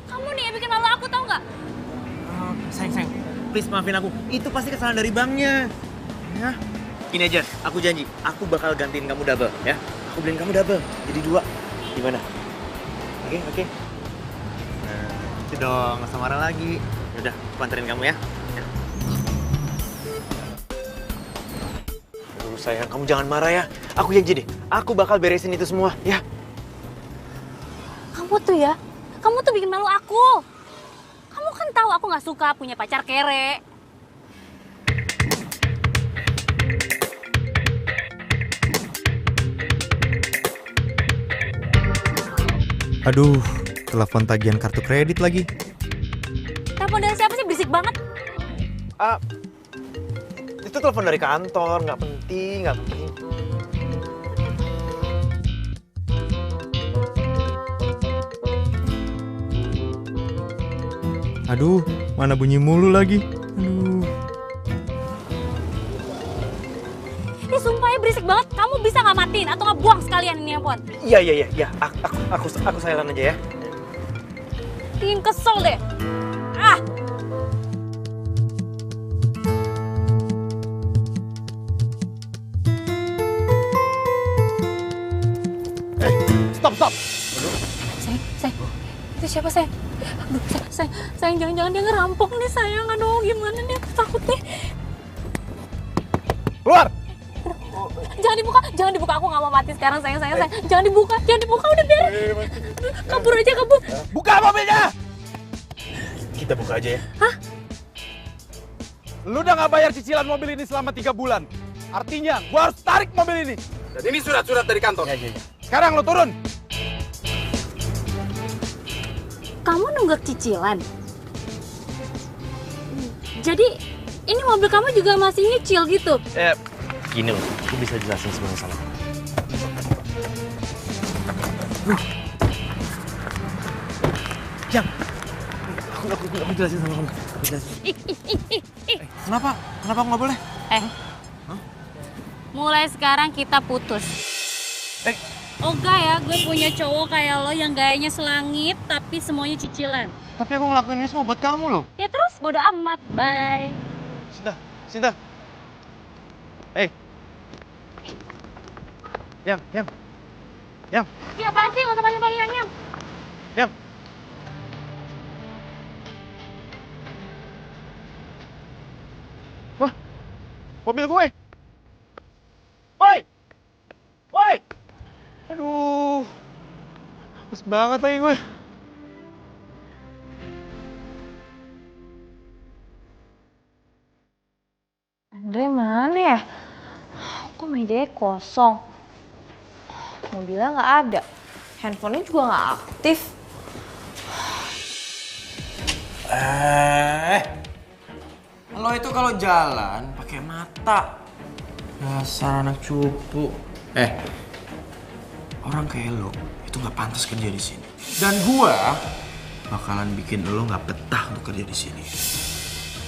Kamu nih yang bikin malu aku, tau nggak?
Sayang, please maafin aku. Itu pasti kesalahan dari banknya. Ya. Ini aja, aku janji, aku bakal gantiin kamu double, ya. Aku beliin kamu double, jadi 2. Gimana? Oke. Nah, itu dong, nggak usah marah lagi. Yaudah, aku anterin kamu ya. Aduh sayang, kamu jangan marah ya. Aku janji deh, aku bakal beresin itu semua, ya.
Kamu tuh bikin malu aku. Kamu kan tahu aku nggak suka punya pacar kere.
Aduh, telepon tagihan kartu kredit lagi.
Telepon dari siapa sih? Berisik banget.
Itu telepon dari kantor, nggak penting. Aduh, mana bunyi mulu lagi. Aduh.
Ini sumpahnya berisik banget. Kamu bisa nggak matiin atau nggak buang sekalian ini handphone?
Iya. Aku silent aja ya.
Bikin kesel deh.
Stop.
Sayang. Itu siapa, sayang? Aduh, sayang, jangan dia ngerampok nih, sayang. Aduh, gimana nih? Aku takut deh.
Keluar!
Jangan dibuka, aku nggak mau mati sekarang sayang. Jangan dibuka, udah beres. Kabur aja, kabur.
Buka mobilnya! Kita buka aja ya.
Hah?
Lu udah nggak bayar cicilan mobil ini selama 3 bulan. Artinya, gua harus tarik mobil ini. Dan ini surat-surat dari kantor. Ya. Sekarang lu turun.
Kamu nunggak cicilan? Jadi, ini mobil kamu juga masih nyicil gitu?
Gini loh, aku bisa jelasin semuanya sama kamu. Yang, aku jelasin sama kamu. Kenapa? Kenapa aku nggak boleh?
Mulai sekarang kita putus. Oga ya, gue punya cowok kayak lo yang gayanya selangit tapi semuanya cicilan.
Tapi aku ngelakuin ini semua buat kamu loh.
Ya terus, bodo amat. Bye.
Sinta. Yang.
Ya apaan sih? Nggak usah panggil-panggil Yang.
Yang. Wah, mobil gue. Woi. Aduh, haus banget lagi gue.
Andre mana ya? Kok mejanya kosong? Mobilnya nggak ada. Handphonenya juga nggak aktif.
Lo itu kalau jalan pakai mata. Dasar anak cupu. Orang kayak lo itu nggak pantas kerja di sini. Dan gua bakalan bikin lo nggak betah untuk kerja di sini.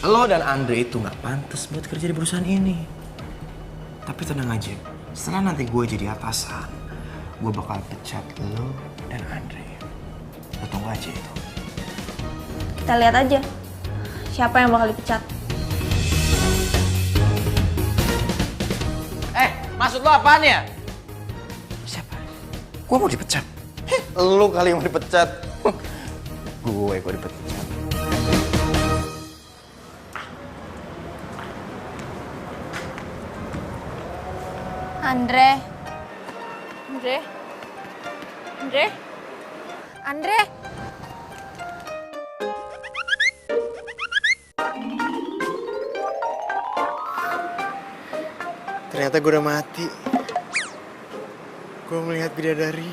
Lo dan Andre itu nggak pantas buat kerja di perusahaan ini. Tapi tenang aja, setelah nanti gue jadi atasan, gue bakal pecat lo dan Andre. Lo tunggu aja itu.
Kita lihat aja siapa yang bakal dipecat.
Maksud lo apaan ya? Siapa? Gue mau dipecat. Lo kali yang mau dipecat. Gue kok dipecat.
Andre.
Ternyata gue udah mati. Gue melihat bidadari.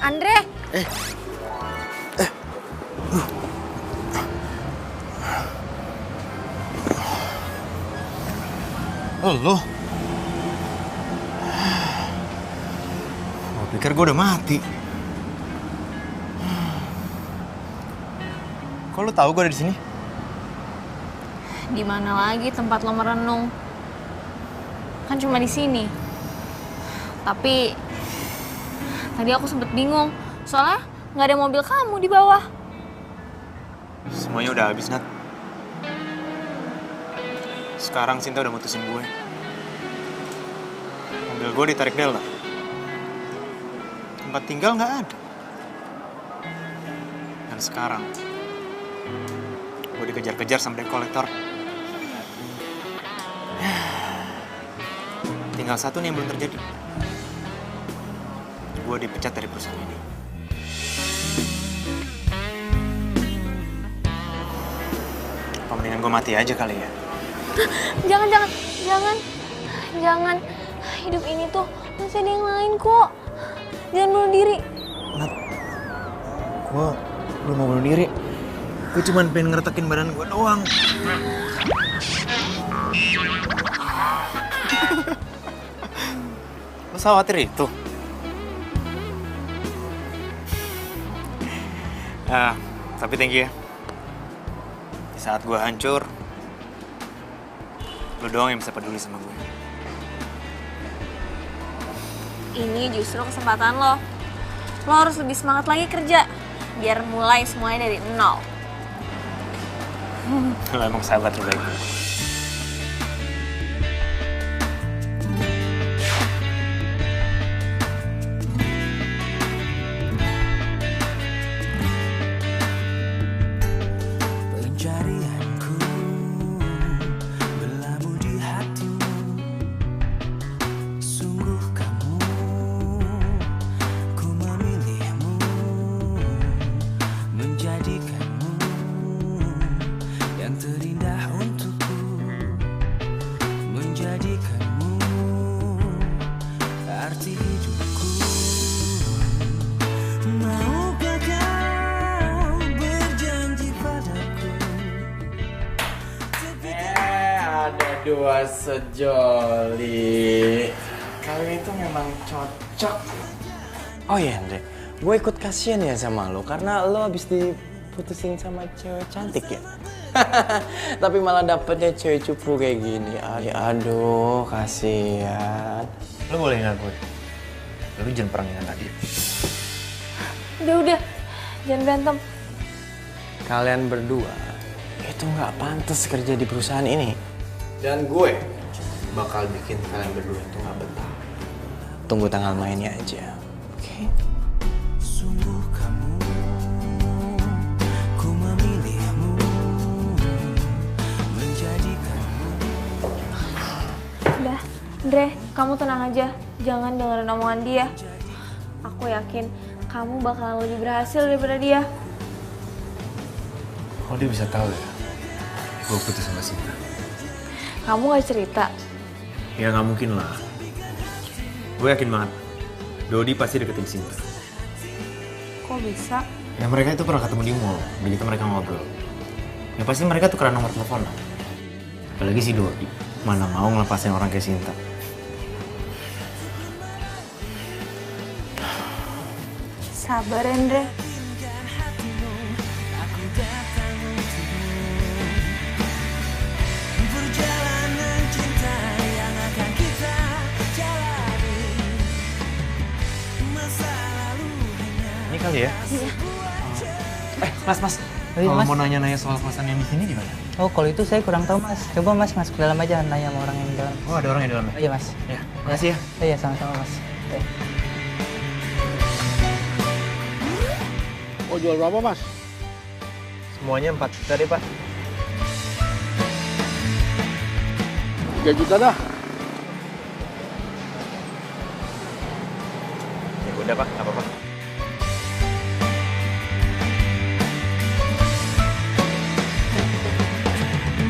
Andre.
Lo? Gue pikir gue udah mati. Kok lo tahu gue ada di sini?
Di mana lagi tempat lo merenung? Kan cuma di sini. Tapi tadi aku sempet bingung, soalnya nggak ada mobil kamu di bawah.
Semuanya udah habis, Nat. Sekarang Sinta udah mutusin gue. Mobil gue ditarik Della. Tempat tinggal nggak ada. Dan sekarang gue dikejar-kejar sama debt collector. Tinggal satu nih yang belum terjadi. Gue dipecat dari perusahaan ini. Apa mendingan gue mati aja kali ya?
Jangan. Hidup ini tuh masih ada yang lain kok. Jangan bunuh diri.
Nat, gue belum mau bunuh diri. Gue cuma pengen ngeretakin badan gue doang.
Lo khawatir itu? Tapi thank you ya. Di saat gue hancur, lo doang yang bisa peduli sama gue.
Ini justru kesempatan lo. Lo harus lebih semangat lagi kerja. Biar mulai semuanya dari nol.
Lo emang sahabat terbaik gue.
Pencarianku berlabuh di hatimu.
Berdua sejoli. Kalian itu memang cocok. Oh iya Andre, gue ikut kasihan ya sama lo karena lo habis diputusin sama cewek cantik ya. Tapi malah dapetnya cewek cupu kayak gini. Aduh, kasihan.
Lo boleh ngaku. Lo jangan perang dengan tadi.
Udah, jangan berantem.
Kalian berdua itu nggak pantas kerja di perusahaan ini. Dan gue bakal bikin kalian berdua itu nggak betah. Tunggu tanggal mainnya aja, oke?
Sungguh kamu, ku memilihmu, menjadikanmu.
Udah, Andre, kamu tenang aja. Jangan dengerin omongan dia. Aku yakin kamu bakalan lebih berhasil daripada dia.
Oh dia bisa tahu ya? Gue putus sama Sinta.
Kamu gak cerita?
Ya nggak mungkin lah. Gue yakin banget. Dodi pasti deketin Sinta.
Kok bisa?
Ya mereka itu pernah ketemu di mall. Jadi itu mereka ngobrol. Ya pasti mereka tukeran nomor telepon lah. Apalagi si Dodi. Mana mau ngelepasin orang kayak Sinta.
Sabar, Andre.
Perjalanan cinta yang akan kita jalani. Masa lalu hanya.
Ini kali ya?
Iya.
Mas. Kalau mau nanya-nanya soal kosan yang di sini gimana?
Oh, kalau itu saya kurang tahu, Mas. Coba Mas masuk ke dalam aja, nanya sama orang yang di dalam.
Oh, ada orang yang di dalam ya?
Iya, Mas.
Ya, makasih ya.
Iya, sama-sama, Mas.
Oh, jual berapa, Mas?
Semuanya 4 juta deh, Pak.
3 juta dah.
Ya udah, Pak. Nggak apa-apa.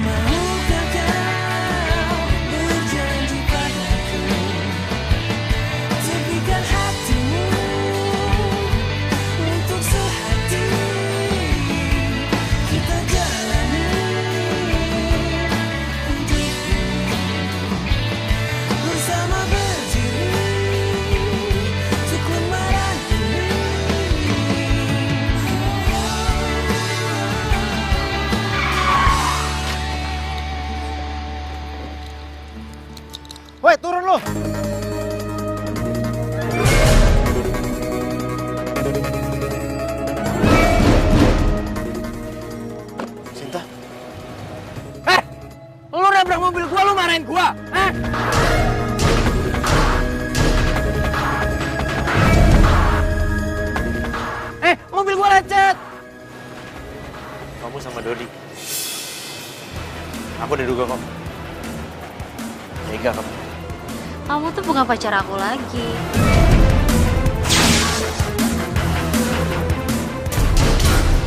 Maukah kau berjanji padaku, tepikan hatimu untuk sehati kita jalani hidup bersama berdiri untuk lembaran ini.
Woi, turun lu!
Sinta. Lu nabrak mobil gua, lu marahin gua, mobil gua lecet. Kamu sama Dodi. Aku udah duga kok. Tega kamu.
Kamu tuh bukan pacar aku lagi.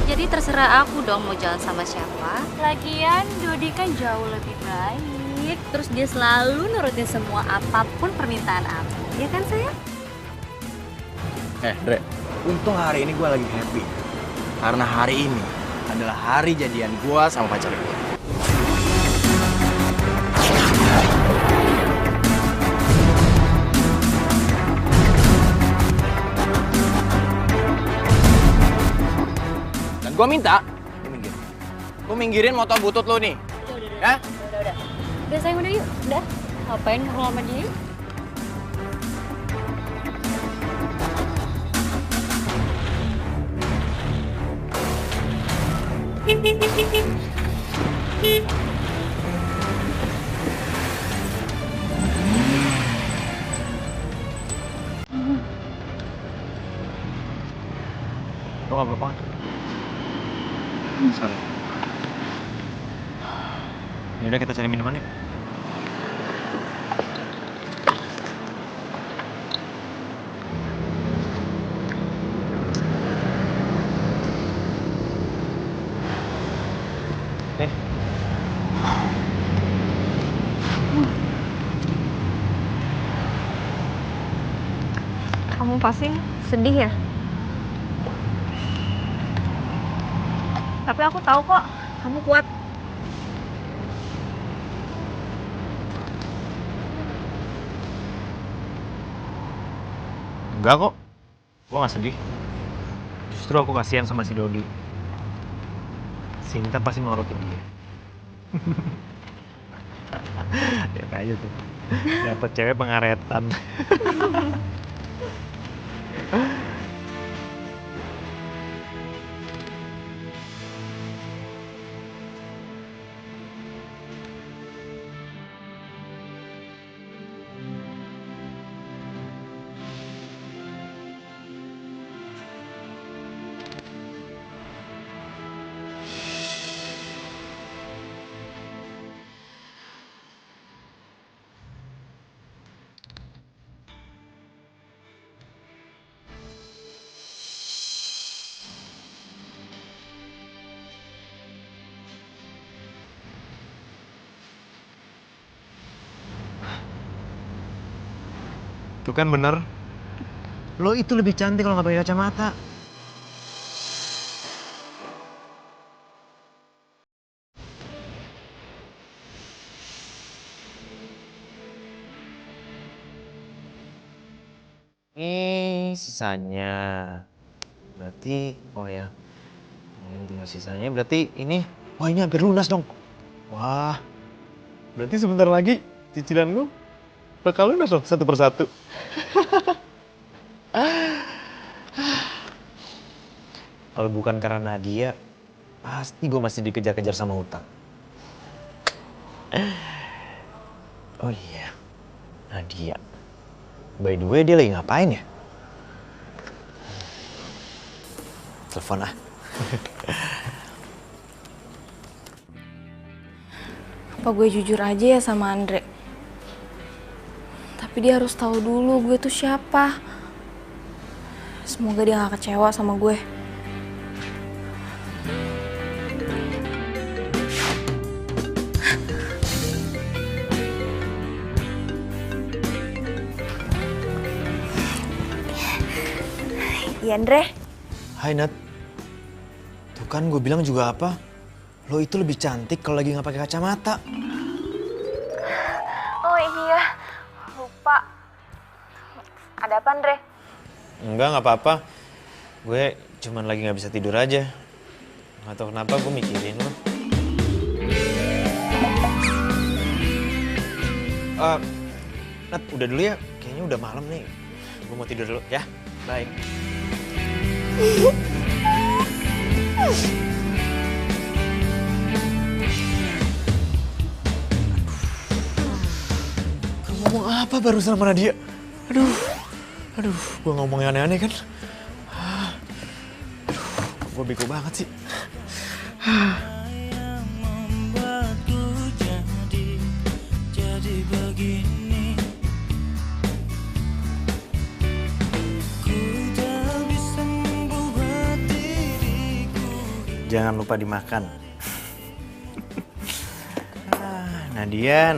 Jadi terserah aku dong mau jalan sama siapa. Lagian Dodi kan jauh lebih baik. Terus dia selalu nurutin semua apapun permintaan aku. Ya kan sayang?
Dre, untung hari ini gue lagi happy. Karena hari ini adalah hari jadian gue sama pacar gue. Dan gue minta, lu minggirin motor butut lu nih. Ya?
Udah sayang udah yuk. Udah. Ngapain ngobrol sama dia?
Lo gak apa-apa kan? Sorry. Yaudah kita cari minuman yuk. Nih.
Kamu pasti sedih ya? Tapi aku tahu kok, kamu kuat.
Enggak kok, gue gak sedih. Justru aku kasihan sama si Dodi. Sinta pasti nurutin dia. Lihat aja tuh, dapet cewek pengaretan. Tuh kan bener. Lo itu lebih cantik kalau nggak pakai kacamata. Ini sisanya. Berarti, oh ya. Ini tinggal sisanya berarti ini. Wah, ini hampir lunas dong. Wah. Berarti sebentar lagi cicilan lu bakal lunas dong satu persatu. Kalau bukan karena Nadia, pasti gue masih dikejar-kejar sama hutang. Oh iya, Nadia. By the way, dia lagi ngapain ya? Telepon ah.
Apa gue jujur aja ya sama Andre? Tapi dia harus tahu dulu gue tuh siapa. Semoga dia gak kecewa sama gue. Iya, Andre.
Hai Nat. Tuh kan gue bilang juga apa? Lo itu lebih cantik kalau lagi nggak pakai kacamata.
Oh iya, lupa. Ada apa, Andre?
Enggak, nggak apa-apa. Gue cuman lagi nggak bisa tidur aja. Nggak tahu kenapa gue mikirin lo. Nat, udah dulu ya. Kayaknya udah malam nih. Gue mau tidur dulu ya. Bye. Ngomong apa barusan sama Nadia? Aduh, gue ngomong yang aneh-aneh kan? Aduh, gue bego banget sih.
Jadi begini, ku tak bisa membuat diriku.
Jangan lupa dimakan. Nadia.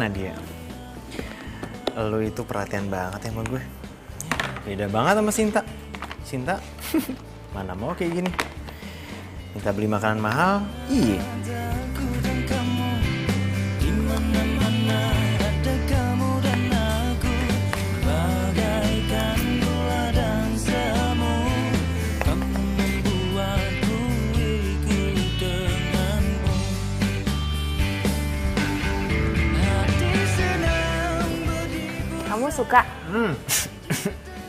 Lo itu perhatian banget ya sama gue. Beda banget sama Sinta. Mana mau kayak gini. Minta beli makanan mahal, iya.
Dimana-mana ada kamu dan aku, bagaikan gula dan semu. Kamu membuatku ikut denganmu. Hati senang berdiri.
Kamu suka?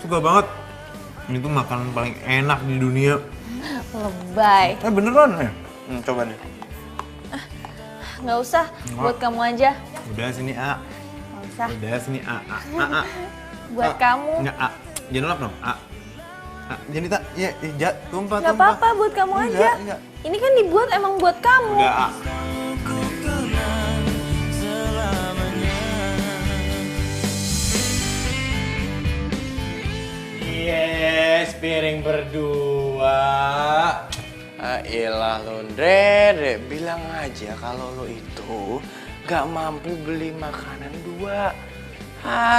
Suka banget. Ini tuh makanan paling enak di dunia.
Lebay.
Beneran ya? Coba deh.
Nggak usah, buat kamu aja.
Udah sini A.
Nggak usah.
Udah sini A.
Buat kamu.
Nggak A. Jangan nolak dong. A. Jangan dita. Ya, tumpah.
Nggak apa-apa, buat kamu aja.
Enggak.
Ini kan dibuat emang buat kamu.
Udah A. Yes, piring berdua.
Ilah lo, Dre, bilang aja kalau lo itu gak mampu beli makanan dua.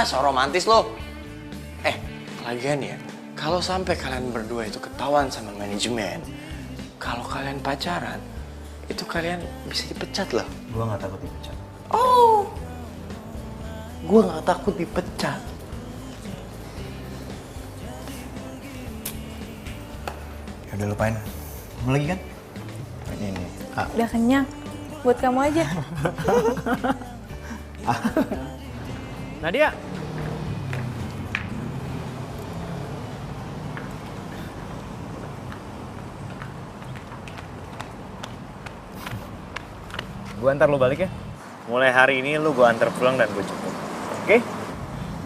So romantis lo. Lagian ya, kalau sampai kalian berdua itu ketahuan sama manajemen, kalau kalian pacaran, itu kalian bisa dipecat loh.
Gua gak takut dipecat.
Oh, gua gak takut dipecat.
Udah lupain. Mau lagi kan? Ini.
Udah kenyang. Buat kamu aja.
Nadia. Gue antar lu balik ya. Mulai hari ini lu gue antar pulang dan gue jemput. Oke?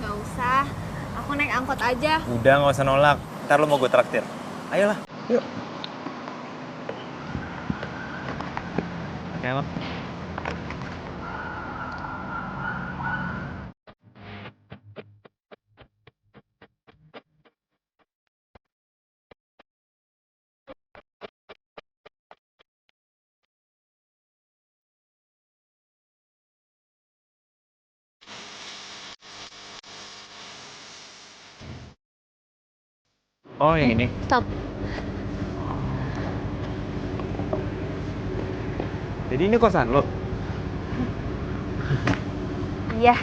Nggak usah, aku naik angkot aja.
Udah gak usah nolak. Ntar lu mau gue traktir. Ayolah, yuk. Oke, Bang. Oh, yang ini.
Stop.
Jadi ini kosan lo?
Iya.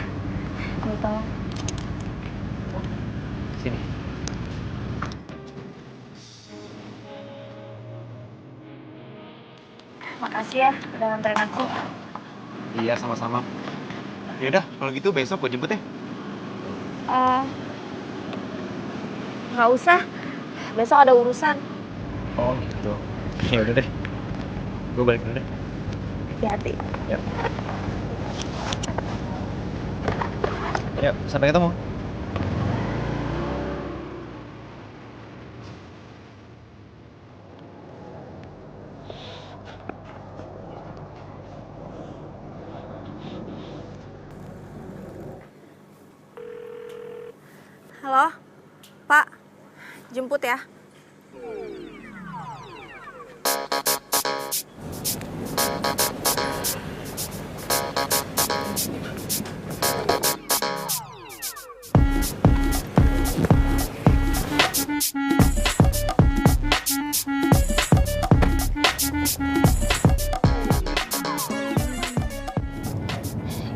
Mau tolong.
Sini.
Makasih ya udah nganterin aku.
Iya, sama-sama. Yaudah, kalau gitu besok gue jemput ya.
Nggak usah. Besok ada urusan.
Oh gitu. Ya udah deh. Gue balik dulu deh.
Hati-hati.
Yuk. Yuk, sampai ketemu.
Halo, Pak. Jemput ya.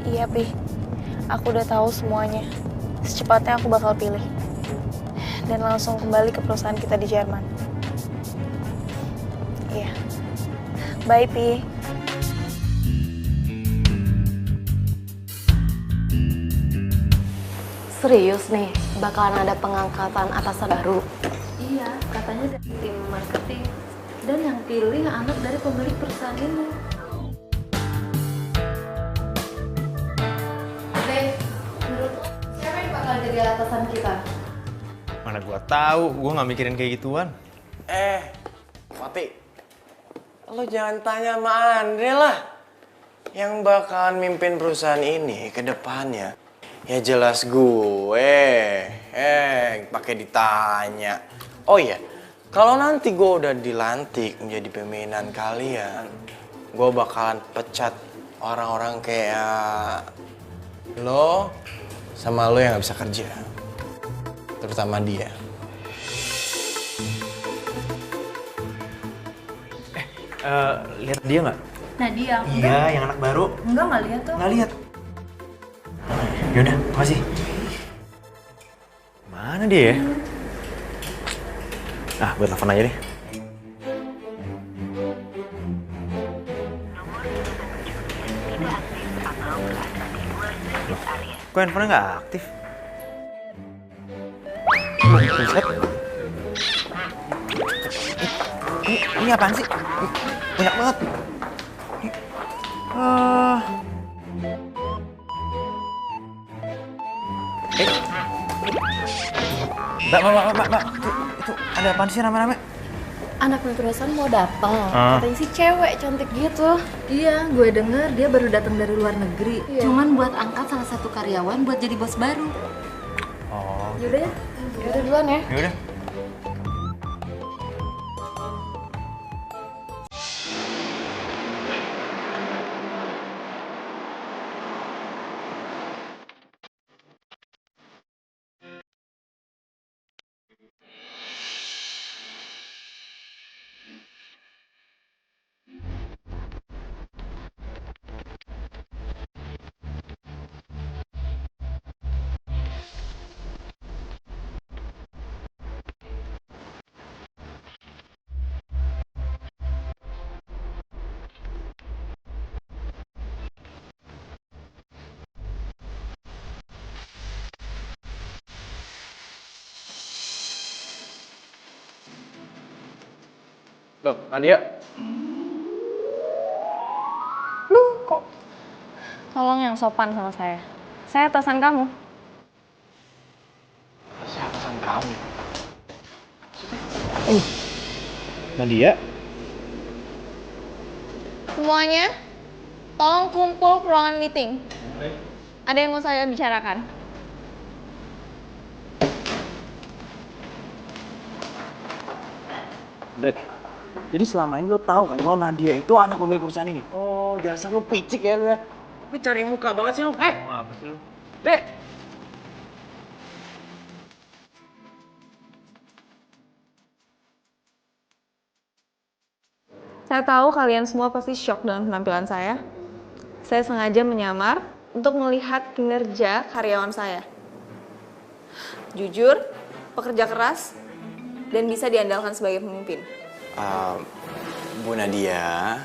Iya, Pi. Aku udah tahu semuanya. Secepatnya aku bakal pilih. Dan langsung kembali ke perusahaan kita di Jerman. Iya. Bye, Pi.
Serius nih, bakalan ada pengangkatan atasan baru?
Iya, katanya dari tim marketing. Dan yang pilih anak dari pemilik perusahaan ini. Deh, menurut siapa yang bakal jadi atasan kita?
Mana gua tahu, gua nggak mikirin kayak gituan.
Mati. Lo jangan tanya sama Andre lah. Yang bakalan mimpin perusahaan ini ke depannya. Ya jelas gue. Pakai ditanya. Oh iya, kalau nanti gue udah dilantik menjadi pimpinan kalian, gue bakalan pecat orang-orang kayak lo sama lo yang gak bisa kerja. Terutama dia.
Lihat dia nggak?
Nadia.
Iya, yang anak baru.
Enggak lihat tuh.
Nggak lihat. Yaudah, makasih. Mana dia ya? Ah, gue telepon aja deh. Loh, kok handphonenya nggak aktif? Buset. Ini apaan sih? Banyak banget. Mbak, itu ada apaan sih rame-rame?
Anak perusahaan mau datang, katanya sih cewek cantik gitu.
Iya, gue denger dia baru datang dari luar negeri. Cuman buat angkat salah satu karyawan buat jadi bos baru.
Oh.
Yaudah ya, yaudah duluan ya.
Yaudah.
Loh, Nadia.
Lu kok tolong yang sopan sama saya. Saya atasan kamu.
Saya atasan kamu. Nadia.
Semuanya, tolong kumpul ke ruangan meeting. Ada yang mau saya bicarakan.
Dek, jadi selama ini lo tahu kan kalau Nadia itu anak pemilik perusahaan ini? Oh, dasar lo picik ya lo ya. Tapi cari muka banget sih lo. Apa sih lo? Dek!
Saya tahu kalian semua pasti shock dengan penampilan saya. Saya sengaja menyamar untuk melihat kinerja karyawan saya. Jujur, pekerja keras, dan bisa diandalkan sebagai pemimpin.
Bu Nadia,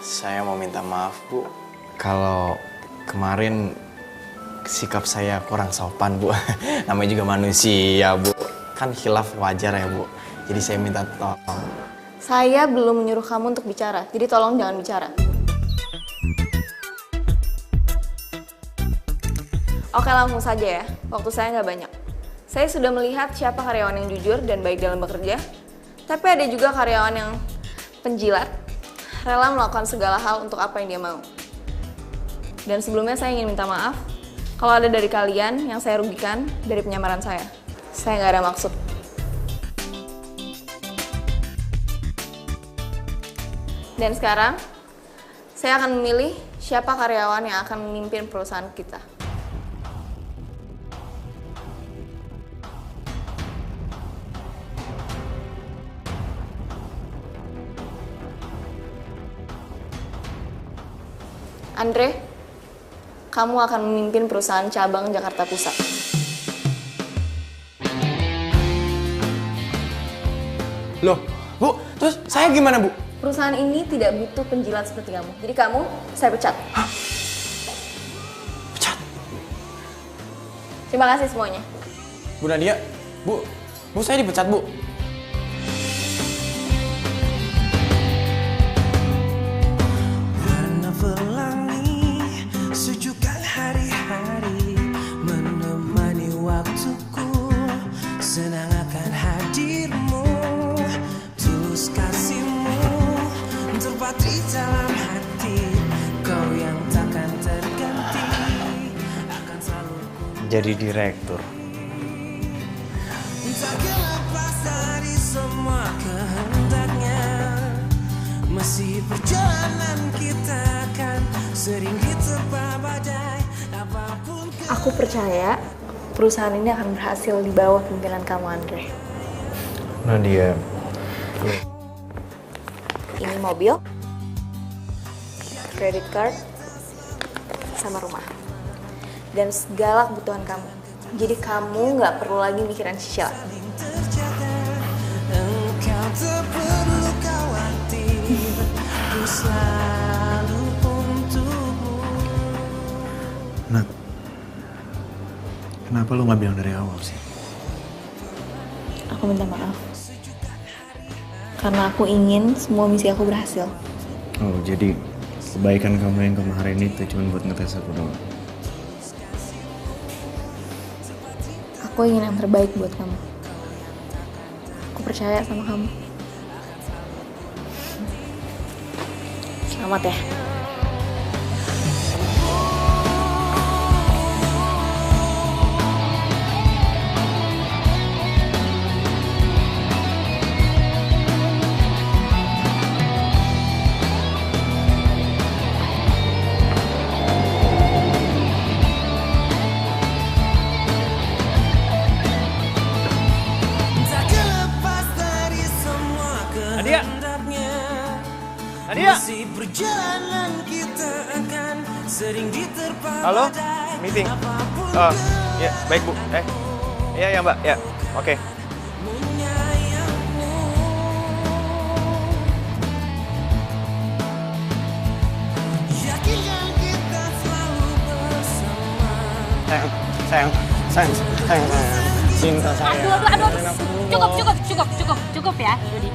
saya mau minta maaf Bu. Kalau kemarin sikap saya kurang sopan Bu. Namanya juga manusia Bu. Kan khilaf wajar ya Bu. Jadi saya minta tolong.
Saya belum menyuruh kamu untuk bicara, jadi tolong jangan bicara. Oke, langsung saja ya, waktu saya nggak banyak. Saya sudah melihat siapa karyawan yang jujur dan baik dalam bekerja, tapi ada juga karyawan yang penjilat, rela melakukan segala hal untuk apa yang dia mau. Dan sebelumnya saya ingin minta maaf kalau ada dari kalian yang saya rugikan dari penyamaran saya. Saya nggak ada maksud. Dan sekarang, saya akan memilih siapa karyawan yang akan memimpin perusahaan kita. Andre, kamu akan memimpin perusahaan cabang Jakarta Pusat.
Loh, Bu, terus saya gimana Bu?
Perusahaan ini tidak butuh penjilat seperti kamu. Jadi kamu, saya pecat.
Hah? Pecat?
Terima kasih semuanya.
Bu Nadia, Bu saya dipecat Bu.
Warna pelangi, sejukkan hari-hari, menemani waktuku, senang akan hadirmu, tulus kasihmu, terpatri dalam hati, kau yang takkan terganti, akan selalu
Jadi direktur.
tak lepas dari semua kehendaknya. Masih perjalanan kita akan sering diterpa badai apapun.
Aku percaya perusahaan ini akan berhasil di bawah pimpinan kamu, Andre.
Nadia.
Ini mobil, credit card, sama rumah. Dan segala kebutuhan kamu. Jadi kamu nggak perlu lagi mikirin cicilan.
Engkau tak perlu khawatir, ku selalu untukmu.
Nat, kenapa lu nggak bilang dari awal sih?
Aku minta maaf. Karena aku ingin semua misi aku berhasil.
Oh, jadi kebaikan kamu yang kemarin itu cuma buat ngetes aku doang?
Aku ingin yang terbaik buat kamu. Aku percaya sama kamu. Selamat ya.
Tak lepas dari semua kehendaknya.
Nadia!
Masih perjalanan kita akan sering diterpa
Halo?
badai.
Meeting?
Apapun
Oh, ya, baik Bu. Iya ya Mbak, ya. Oke.
menyayangmu. Yakinkan kita selalu bersama.
Sayang.
Aduh,
Cinta saya.
cukup ya, Dodi.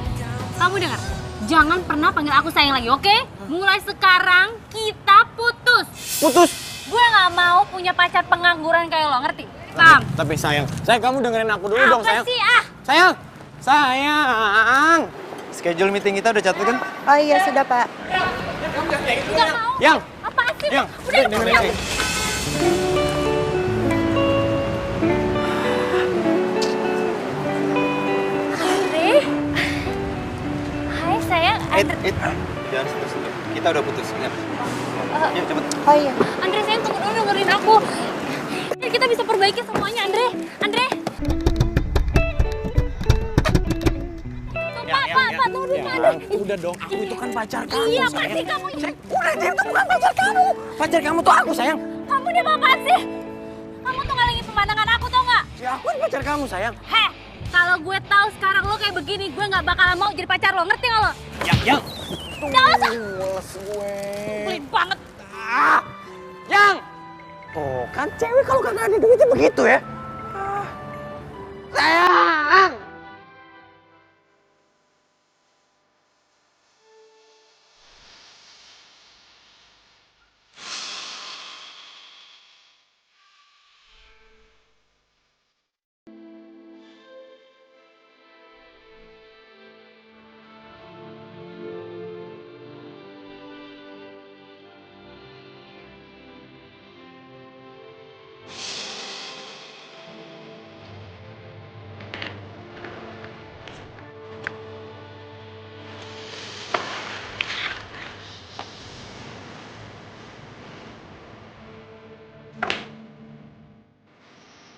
Kamu dengar? Jangan pernah panggil aku sayang lagi, oke? Mulai sekarang kita putus.
Putus?
Gue gak mau punya pacar pengangguran kayak lo, ngerti? Paham?
Tapi sayang kamu dengerin aku dulu dong sayang.
Apa sih ah?
Sayang. Schedule meeting kita udah catat kan?
Oh iya, sudah Pak.
Gak mau.
Yang.
Apaan sih?
Yang.
Udah
dengerin
yang.
aku.
Andre. Hai sayang.
Jangan sentuh. Kita udah putus, ingat. Yuk cepet.
Oh iya.
Andre sayang tunggu dulu dengerin aku. Kita bisa perbaiki semuanya Andre. Pak, tunggu dulu Andre.
Udah dong, aku itu kan pacar kamu.
Iya, pasti kamu.
Udah, dia itu bukan pacar kamu. Pacar kamu tuh aku sayang.
Kamu dia apaan sih? Kamu tuh ngalingin pemandangan aku tau gak?
Ya aku kan pacar kamu sayang.
Heh, kalau gue tahu sekarang lo kayak begini, gue gak bakalan mau jadi pacar lo, ngerti gak lo?
Yang.
Jangan usah.
Males gue.
Pelit banget.
Yang. Tuh kan cewek kalau kagak ada duitnya begitu ya. Sayang.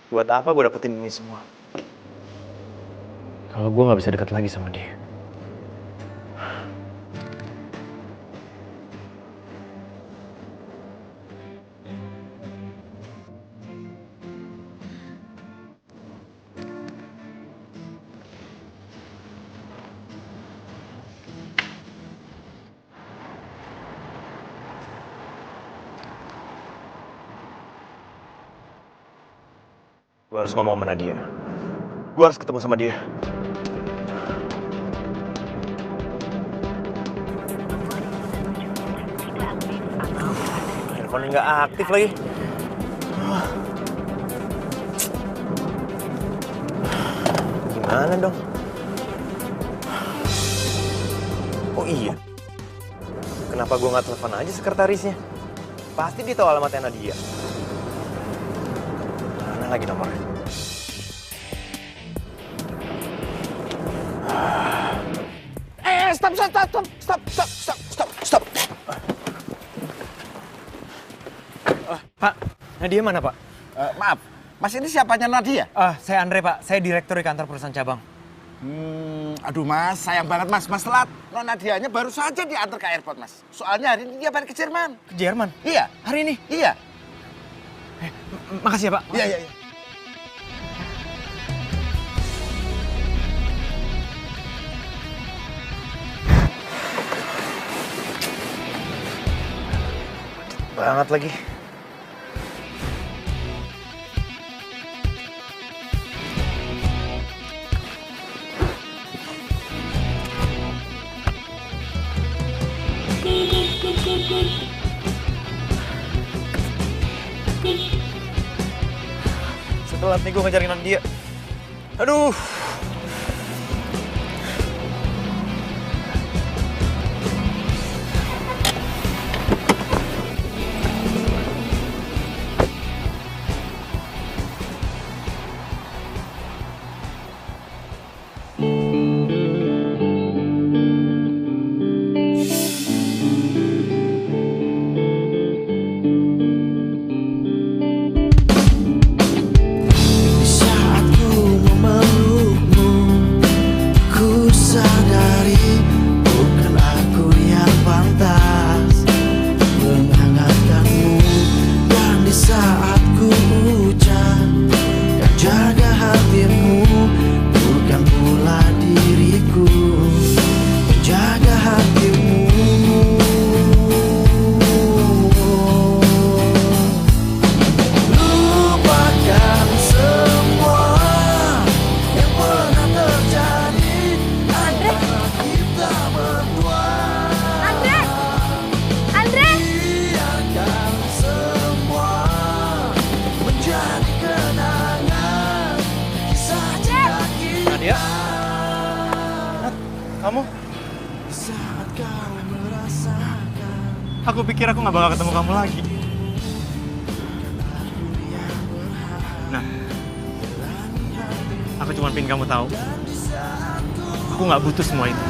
Buat apa gue dapetin ini semua? Kalau gue gak bisa dekat lagi sama dia. Gue harus ngomong sama Nadia. Gue harus ketemu sama dia. Handphone nggak aktif lagi. Gimana dong? Oh iya. Kenapa gue nggak telepon aja sekretarisnya? Pasti dia tahu alamatnya Nadia. Mana lagi nomornya? Stop. Pak, Nadia mana, Pak?
Maaf, Mas ini siapanya Nadia?
Saya Andre, Pak. Saya direktur di kantor perusahaan cabang.
Aduh Mas, sayang banget Mas telat. Nadianya baru saja diantar ke airport Mas. Soalnya hari ini dia balik ke Jerman.
Ke Jerman?
Iya.
Hari ini?
Iya.
Makasih ya, Pak.
Iya.
Banget lagi. Setelah nih gue ngejarin Nadia. Aduh.
Saat ku memeluk
Aku pikir aku nggak bakal ketemu kamu lagi. Nah, aku cuma pengen kamu tahu. Aku nggak butuh semua itu.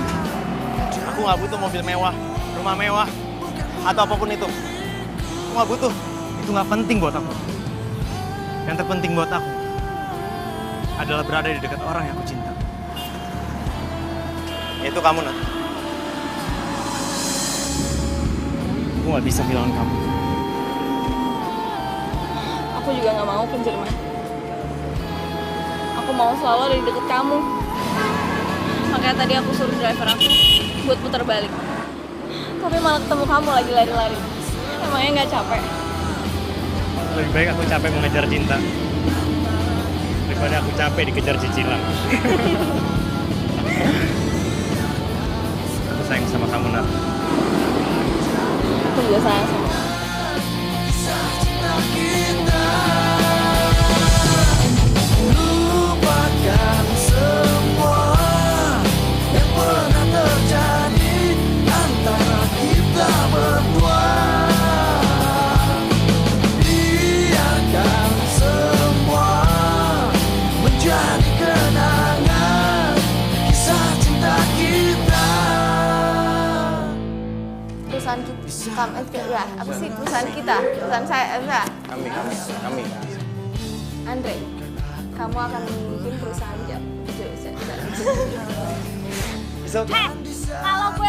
Aku nggak butuh mobil mewah, rumah mewah, atau apapun itu. Aku nggak butuh. Itu nggak penting buat aku. Yang terpenting buat aku adalah berada di dekat orang yang aku cinta. Yaitu kamu, Nat. Aku nggak bisa kehilangan kamu.
Aku juga nggak mau kan, Jerman. Aku mau selalu ada di deket kamu. Makanya tadi aku suruh driver aku buat putar balik. Tapi malah ketemu kamu lagi lari-lari. Emangnya nggak capek?
Lebih baik aku capek mengejar cinta daripada aku capek dikejar cicilan. Aku sayang sama kamu, Nat.
Aku juga sayang sama kamu.
Lupakan semua yang pernah terjadi antara kita berdua. Biarkan semua menjadi kenangan kisah cinta kita.
Perusahaan kita, ya apa sih perusahaan kita? Perusahaan saya, enggak.
Kami.
Andre, kamu akan memimpin perusahaan
It's okay.
Kalau gue